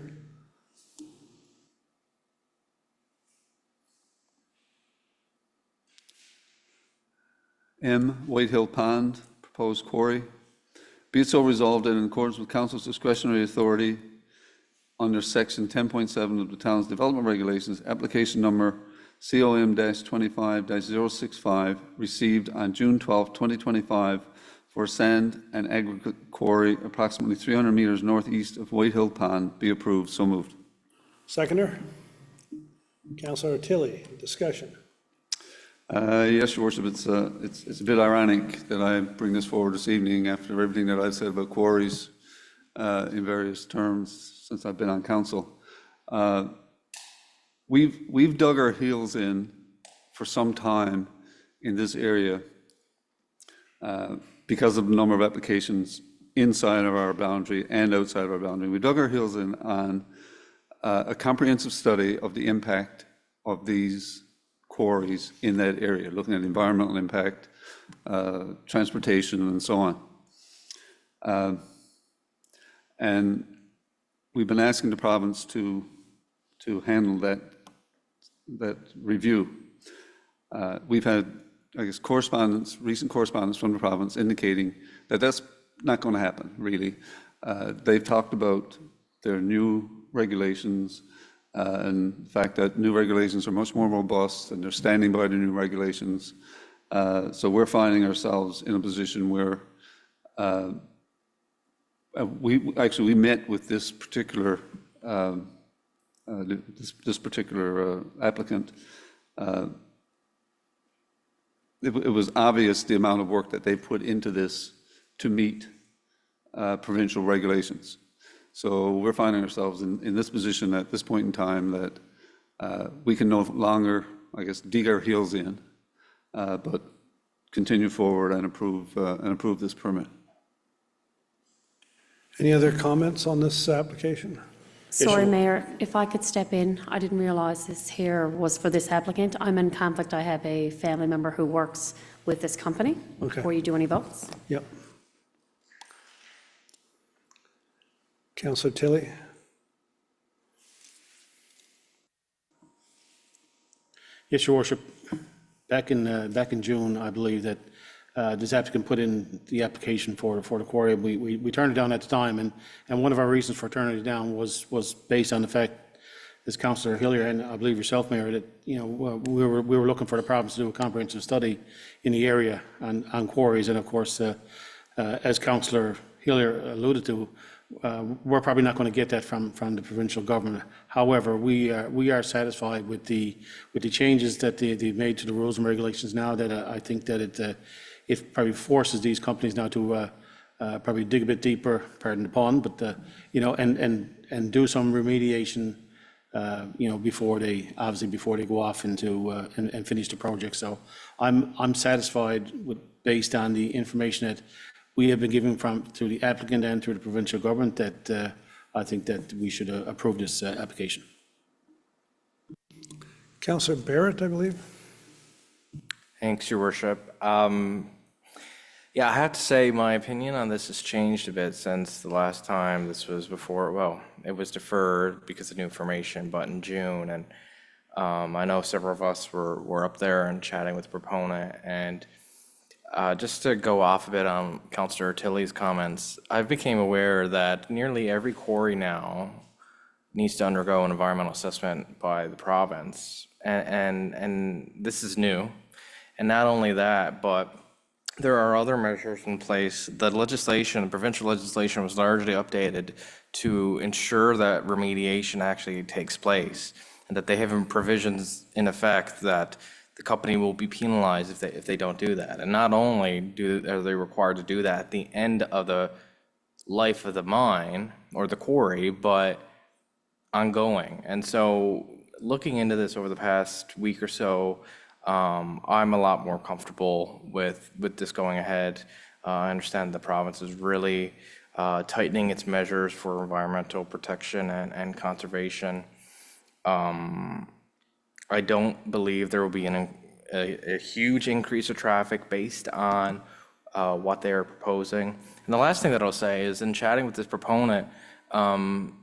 M, White Hill Pond, proposed quarry. Be it so resolved that in accordance with council's discretionary authority under section 10.7 of the town's development regulations, application number COM-25-065 received on June 12, 2025 for sand and aggregate quarry approximately 300 meters northeast of White Hill Pond be approved. So moved. Seconder. Councillor Tilley, discussion. Yes, Your Worship, it's a bit ironic that I bring this forward this evening after everything that I've said about quarries in various terms since I've been on council. We've dug our heels in for some time in this area because of the number of applications inside of our boundary and outside of our boundary. We dug our heels in on a comprehensive study of the impact of these quarries in that area, looking at environmental impact, transportation, and so on. And we've been asking the province to handle that review. We've had I guess, recent correspondence from the province indicating that that's not going to happen, really. They've talked about their new regulations and the fact that new regulations are much more robust and they're standing by the new regulations. So we're finding ourselves in a position where we met with this particular applicant. It was obvious the amount of work that they put into this to meet provincial regulations. So we're finding ourselves in this position at this point in time that we can no longer, I guess, dig our heels in, but continue forward and approve this permit. Any other comments on this application? Sorry, Mayor, if I could step in, I didn't realize this here was for this applicant. I'm in conflict. I have a family member who works with this company. Okay. Before you do any votes. Yep. Councillor Tilley? Yes, Your Worship. Back in June, I believe that this applicant put in the application for the quarry. We turned it down at the time, and one of our reasons for turning it down was based on the fact, as Councillor Hillier and I believe yourself, Mayor, that we were looking for the province to do a comprehensive study in the area on quarries, and of course, as Councillor Hillier alluded to, we're probably not going to get that from the provincial government. However, we are satisfied with the changes that they've made to the rules and regulations now. That I think that it probably forces these companies now to probably dig a bit deeper, pardon the pun, but and do some remediation, before they go off into and finish the project. So I'm satisfied based on the information that we have been given through the applicant and through the provincial government, that I think that we should approve this application. Councillor Barrett, I believe? Thanks, Your Worship. Yeah, I have to say my opinion on this has changed a bit since the last time this was before. Well, it was deferred because of new information, but in June, and I know several of us were up there and chatting with the proponent. And just to go off a bit on Councillor Tilley's comments, I became aware that nearly every quarry now needs to undergo an environmental assessment by the province, and this is new. And not only that, but there are other measures in place. The legislation, the provincial legislation, was largely updated to ensure that remediation actually takes place, and that they have provisions in effect that the company will be penalized if they don't do that. And not only are they required to do that at the end of the life of the mine or the quarry, but ongoing. And so looking into this over the past week or so, I'm a lot more comfortable with this going ahead. I understand the province is really tightening its measures for environmental protection and conservation. I don't believe there will be a huge increase of traffic based on what they are proposing. And the last thing that I'll say is, in chatting with this proponent, some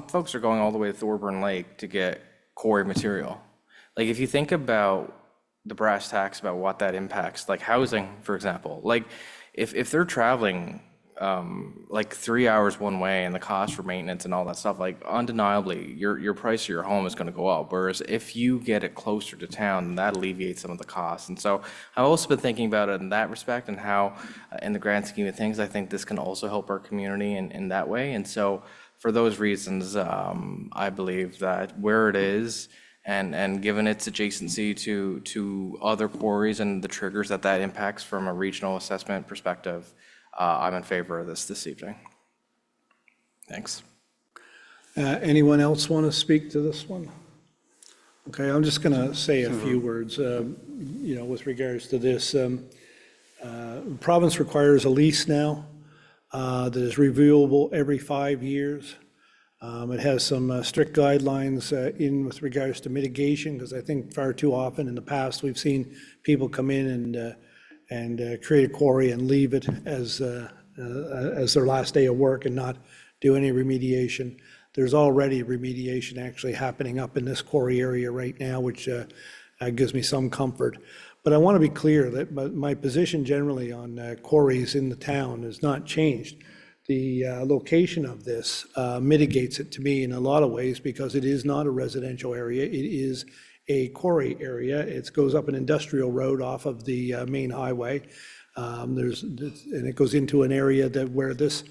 folks are going all the way to Thorburn Lake to get quarry material. Like, if you think about the brass tacks about what that impacts, like housing, for example, like if they're traveling like 3 hours one way and the cost for maintenance and all that stuff, like undeniably your price of your home is going to go up. Whereas if you get it closer to town, that alleviates some of the costs. And so I've also been thinking about it in that respect, and how in the grand scheme of things, I think this can also help our community in that way. And so for those reasons, I believe that where it is, and given its adjacency to other quarries and the triggers that impacts from a regional assessment perspective, I'm in favor of this evening. Thanks. Anyone else want to speak to this one? Okay, I'm just going to say a few words, with regards to this. Province requires a lease now that is reviewable every 5 years. It has some strict guidelines in with regards to mitigation, because I think far too often in the past, we've seen people come in and create a quarry and leave it as their last day of work and not do any remediation. There's already remediation actually happening up in this quarry area right now, which gives me some comfort. But I want to be clear that my position generally on quarries in the town has not changed. The location of this mitigates it to me in a lot of ways because it is not a residential area. It is a quarry area. It goes up an industrial road off of the main highway. And it goes into an area where this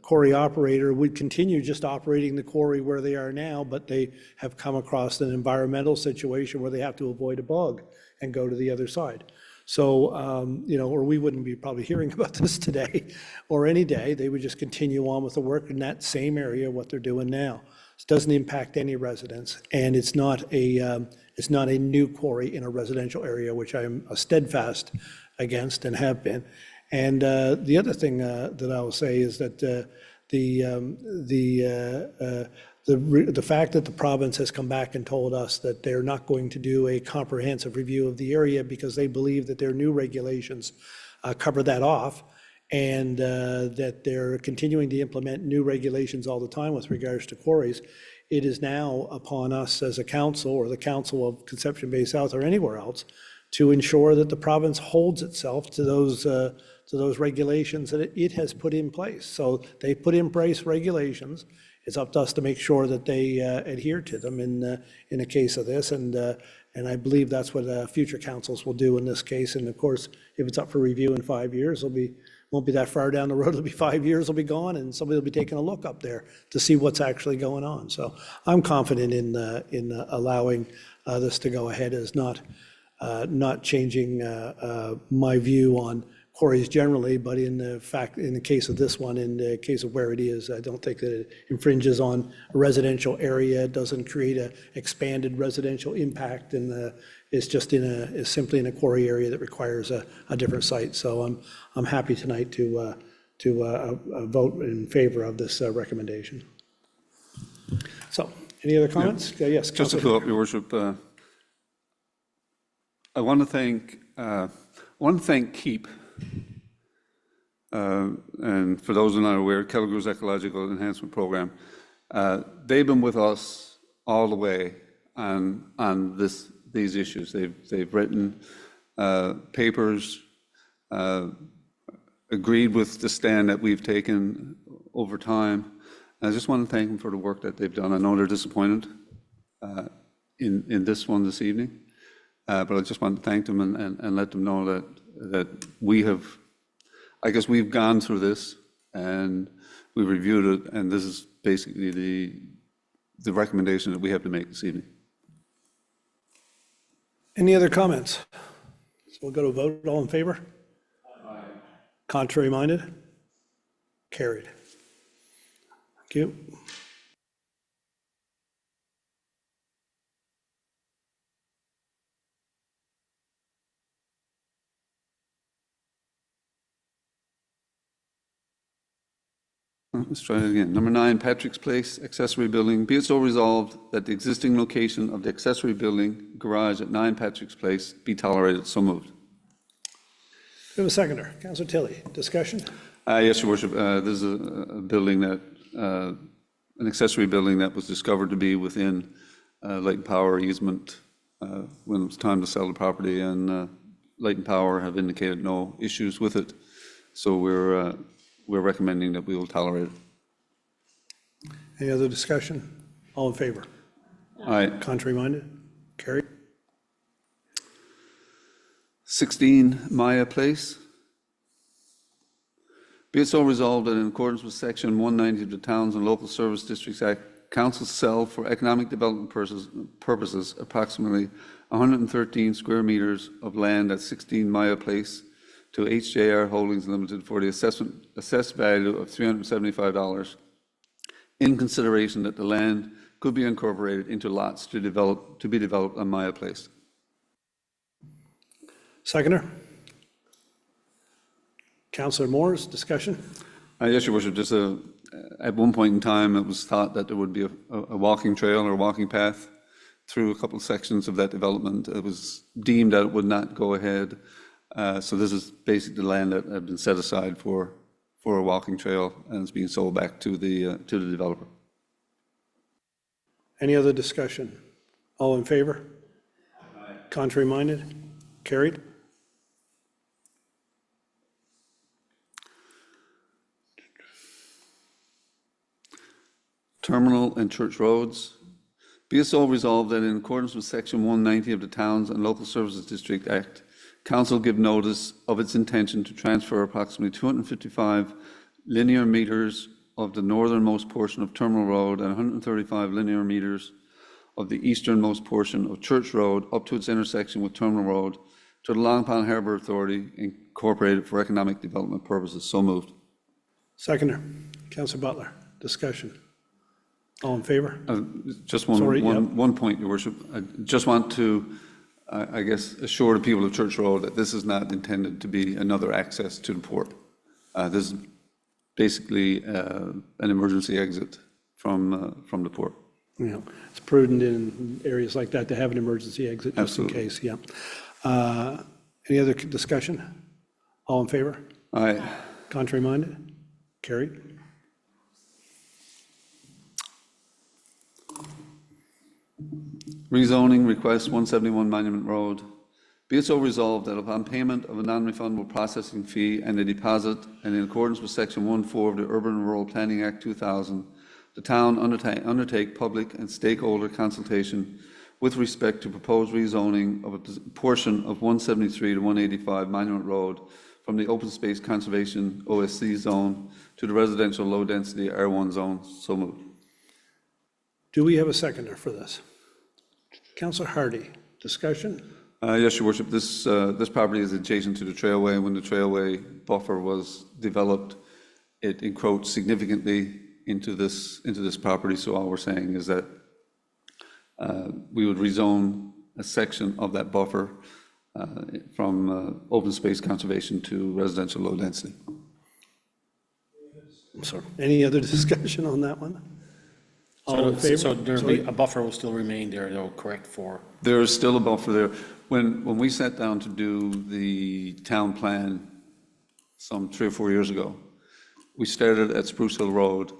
quarry operator would continue just operating the quarry where they are now, but they have come across an environmental situation where they have to avoid a bog and go to the other side. So, or we wouldn't be probably hearing about this today or any day. They would just continue on with the work in that same area, what they're doing now. It doesn't impact any residents, and it's not a new quarry in a residential area, which I'm steadfast against and have been. And the other thing that I will say is that the fact that the province has come back and told us that they're not going to do a comprehensive review of the area because they believe that their new regulations cover that off, and that they're continuing to implement new regulations all the time with regards to quarries, it is now upon us as a council or the Council of Conception Bay South or anywhere else to ensure that the province holds itself to those regulations that it has put in place. So they put in place regulations. It's up to us to make sure that they adhere to them in a case of this, and I believe that's what future councils will do in this case. And of course, if it's up for review in 5 years, won't be that far down the road. It'll be 5 years, it'll be gone, and somebody will be taking a look up there to see what's actually going on. So I'm confident in allowing this to go ahead as not changing my view on quarries generally, but in the case of this one, in the case of where it is, I don't think that it infringes on a residential area. It doesn't create a expanded residential impact, and it's simply in a quarry area that requires a different site. So I'm happy tonight to vote in favor of this recommendation. So, any other comments? Yes, Just to Councillor. fill up, Your Worship, I want to thank KEEP. And for those who are not aware, Kelligrews Ecological Enhancement Program, they've been with us all the way on these issues. They've written papers, agreed with the stand that we've taken over time. And I just want to thank them for the work that they've done. I know they're disappointed in this one this evening, but I just want to thank them and let them know that we have, I guess we've gone through this and we've reviewed it, and this is basically the recommendation that we have to make this evening. Any other comments? So we'll go to a vote. All in favor? Aye. Contrary minded? Carried. Thank you. Let's try it again. Number 9, Patrick's Place, accessory building. Be it so resolved that the existing location of the accessory building garage at 9 Patrick's Place be tolerated. So moved. We have a seconder. Councillor Tilley, discussion? Yes, Your Worship. This is a building that, an accessory building that was discovered to be within Light and Power easement when it was time to sell the property, and Light and Power have indicated no issues with it. So we're recommending that we will tolerate it. Any other discussion? All in favor? Aye. Contrary minded? Carried. 16 Maya Place. Be it so resolved that in accordance with Section 190 of the Towns and Local Service Districts Act, council sell for economic development purposes approximately 113 square meters of land at 16 Maya Place to HJR Holdings Limited for the assessed value of $375, in consideration that the land could be incorporated into lots to be developed on Maya Place. Seconder? Councillor Moores, discussion? Yes, Your Worship. Just at one point in time, it was thought that there would be a walking trail or a walking path through a couple of sections of that development. It was deemed that it would not go ahead. So this is basically the land that had been set aside for a walking trail, and it's being sold back to the developer. Any other discussion? All in favor? Contrary minded? Carried. Terminal and church roads. Be it so resolved that in accordance with Section 190 of the Towns and Local Services District Act, Council give notice of its intention to transfer approximately 255 linear meters of the northernmost portion of Terminal Road and 135 linear meters of the easternmost portion of Church Road up to its intersection with Terminal Road to the Long Pond Harbour Authority Incorporated for economic development purposes. So moved. Seconder, Councillor Butler, discussion. All in favor? Just Sorry, one point, Your Worship. I just want to, I guess, assure the people of Church Road that this is not intended to be another access to the port. This is basically an emergency exit from the port. Yeah, it's prudent in areas like that to have an emergency exit just in Absolutely. case, yeah. Any other discussion? All in favor? Aye. Contrary minded? Carried. Rezoning request 171 Monument Road. Be it so resolved that upon payment of a non-refundable processing fee and a deposit, and in accordance with Section 1.4 of the Urban and Rural Planning Act 2000, the town undertake public and stakeholder consultation with respect to proposed rezoning of a portion of 173 to 185 Monument Road from the Open Space Conservation OSC zone to the residential low-density R1 zone. So moved. Do we have a seconder for this? Councillor Hardy, discussion? Yes, Your Worship. This property is adjacent to the trailway. When the trailway buffer was developed, it encroached significantly into this property. So all we're saying is that we would rezone a section of that buffer from open space conservation to residential low density. I'm sorry. Any other discussion on that one? All in favor? So there'll be, a buffer will still remain there, though, correct, for? There is still a buffer there. When we sat down to do the town plan some 3 or 4 years ago, we started at Spruce Hill Road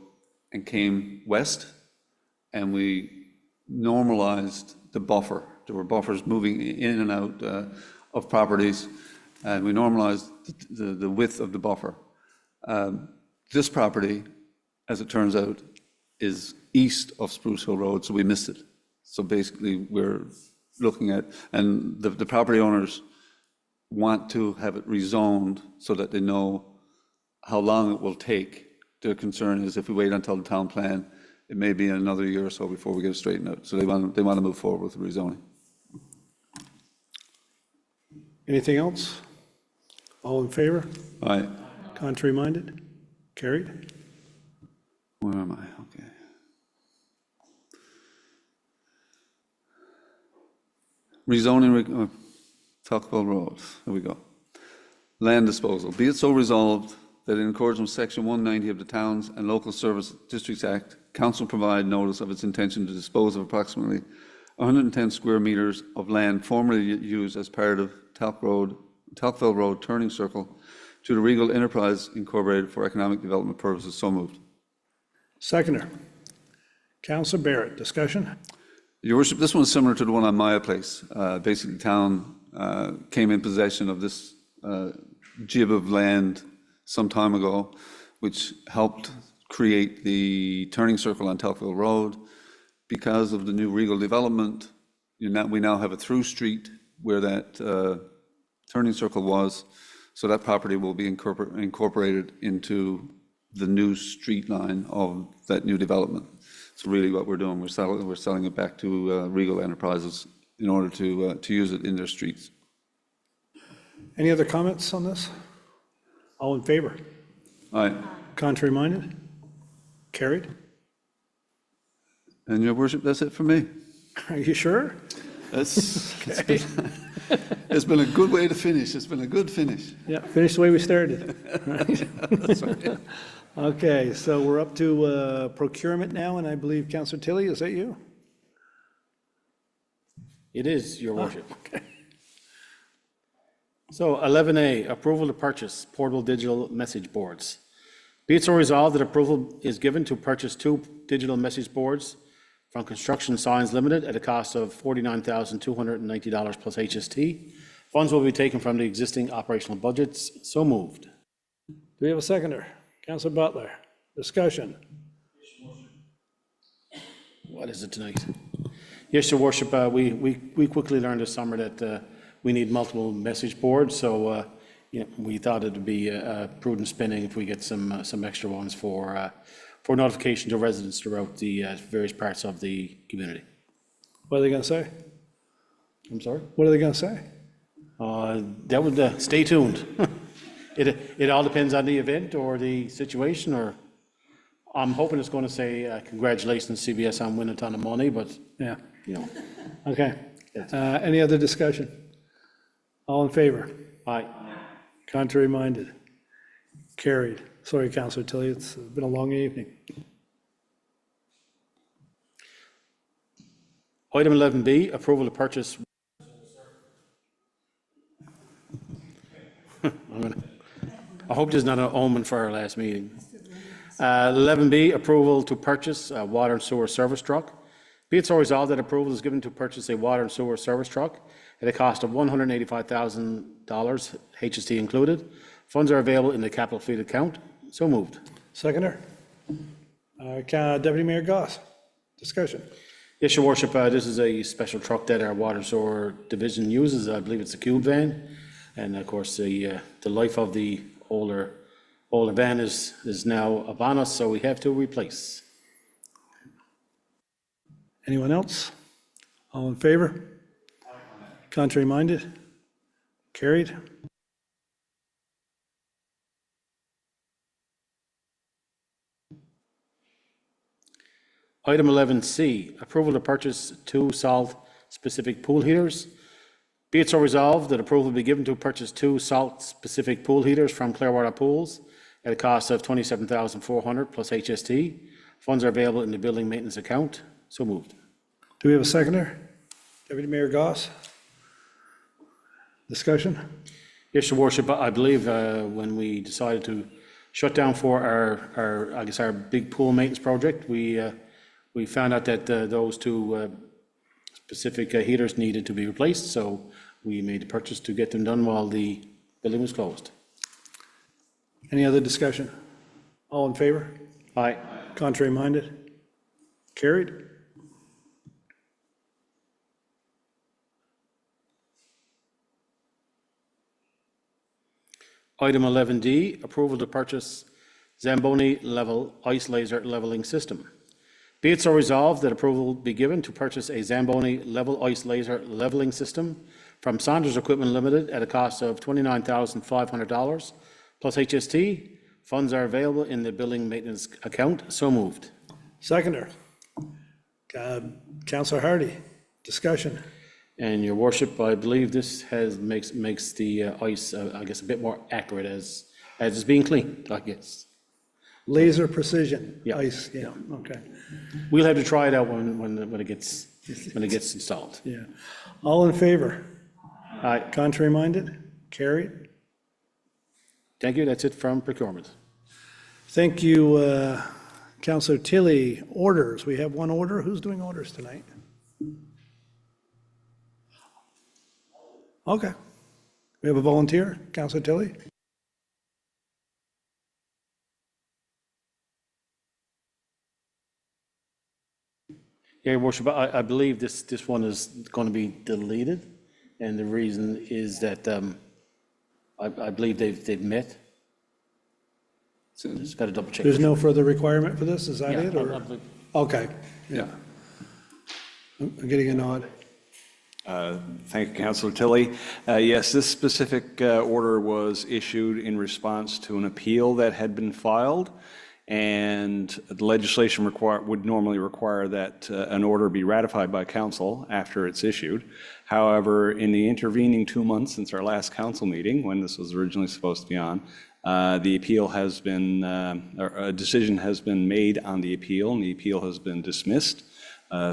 and came west, and we normalized the buffer. There were buffers moving in and out of properties, and we normalized the width of the buffer. This property, as it turns out, is east of Spruce Hill Road, so we missed it. So basically, we're looking at, and the property owners want to have it rezoned so that they know how long it will take. Their concern is if we wait until the town plan, it may be another year or so before we get it straightened out. So they want to move forward with the rezoning. Anything else? All in favor? Aye. Contrary minded? Carried. Where am I? Okay. Rezoning, Tuckville Road, there we go. Land disposal. Be it so resolved that in accordance with Section 190 of the Towns and Local Service Districts Act, Council provide notice of its intention to dispose of approximately 110 square meters of land formerly used as part of Tuckville Road Turning Circle to the Regal Enterprise Incorporated for economic development purposes. So moved. Seconder, Councillor Barrett, discussion? Your Worship, this one's similar to the one on Maya Place. Basically, town came in possession of this jib of land some time ago, which helped create the turning circle on Tuckville Road. Because of the new Regal development, we now have a through street where that turning circle was, so that property will be incorporated into the new street line of that new development. So really what we're doing, we're selling it back to Regal Enterprises in order to use it in their streets. Any other comments on this? All in favor? Aye. Contrary minded? Carried. And Your Worship, that's it for me. Are you sure? It's been a good way to finish. It's been a good finish. Yeah, finish the way we started. That's right. Okay, so we're up to procurement now, and I believe Councillor Tilley, is that you? It is, Your Worship. So 11A, approval to purchase portable digital message boards. Be it so resolved that approval is given to purchase 2 digital message boards from Construction Signs Limited at a cost of $49,290 plus HST. Funds will be taken from the existing operational budgets. So moved. Do we have a seconder? Councillor Butler, discussion. What is it tonight? Yes, Your Worship, we quickly learned this summer that we need multiple message boards, so we thought it would be prudent spending if we get some extra ones for notification to residents throughout the various parts of the community. What are they going to say? I'm sorry? What are they going to say? That would, stay tuned. It all depends on the event or the situation, or I'm hoping it's going to say, congratulations, CBS, on winning a ton of money, but, Yeah, you know. okay. Any other discussion? All in favor? Aye. Contrary minded? Carried. Sorry, Councillor Tilly, it's been a long evening. Item 11B, approval to purchase. I hope there's not an omen for our last meeting. 11B, approval to purchase a water and sewer service truck. Be it so resolved that approval is given to purchase a water and sewer service truck at a cost of $185,000, HST included. Funds are available in the capital fleet account. So moved. Seconder? Deputy Mayor Goss, discussion. Yes, Your Worship, this is a special truck that our water and sewer division uses. I believe it's a cube van. And of course, the life of the older van is now upon us, so we have to replace. Anyone else? All in favor? Contrary minded? Carried. Item 11C, approval to purchase 2 salt-specific pool heaters. Be it so resolved that approval be given to purchase 2 salt-specific pool heaters from Clearwater Pools at a cost of $27,400 plus HST. Funds are available in the building maintenance account. So moved. Do we have a seconder? Deputy Mayor Goss? Discussion? Yes, Your Worship, I believe when we decided to shut down for our big pool maintenance project, we found out that those 2 specific heaters needed to be replaced, so we made the purchase to get them done while the building was closed. Any other discussion? All in favor? Aye. Contrary minded? Carried. Item 11D, approval to purchase Zamboni level ice laser leveling system. Be it so resolved that approval be given to purchase a Zamboni level ice laser leveling system from Saunders Equipment Limited at a cost of $29,500 plus HST. Funds are available in the building maintenance account. So moved. Seconder? Councillor Hardy, discussion? And Your Worship, I believe this makes the ice, I guess, a bit more accurate as it's being cleaned, I guess. Laser precision Yeah. ice, yeah, okay, We'll have to try it out when it gets installed. yeah. All in favor? Aye. Contrary minded? Carried. Thank you. That's it from procurement. Thank you, Councillor Tilly. Orders, we have one order. Who's doing orders tonight? Okay. We have a volunteer, Councillor Tilly? Yeah, Your Worship, I believe this one is going to be deleted, and the reason is that I believe they've met. So just got to double check. There's no further requirement for this, is that Yeah, it? or- I believe- Okay, yeah. I'm getting a nod. Thank you, Councilor Tilly. Yes, this specific order was issued in response to an appeal that had been filed, and the legislation would normally require that an order be ratified by council after it's issued. However, in the intervening 2 months since our last council meeting, when this was originally supposed to be on, the appeal has been, or a decision has been made on the appeal, and the appeal has been dismissed.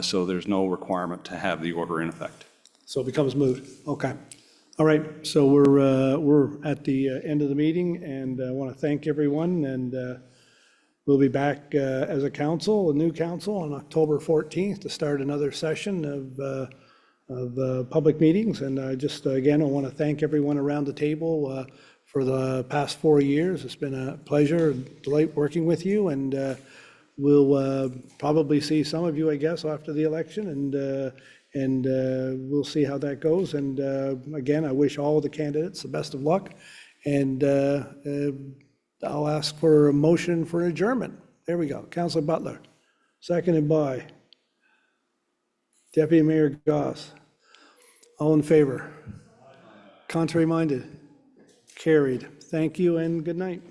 So there's no requirement to have the order in effect. So it becomes moot. Okay. All right, so we're at the end of the meeting, and I want to thank everyone, and We'll be back as a council, a new council, on October 14th to start another session of public meetings. And again, I want to thank everyone around the table for the past 4 years. It's been a pleasure and delight working with you, and we'll probably see some of you, I guess, after the election, and we'll see how that goes. And again, I wish all the candidates the best of luck, and I'll ask for a motion for adjournment. There we go. Councillor Butler, seconded by Deputy Mayor Goss. All in favor? Contrary minded? Carried. Thank you and good night.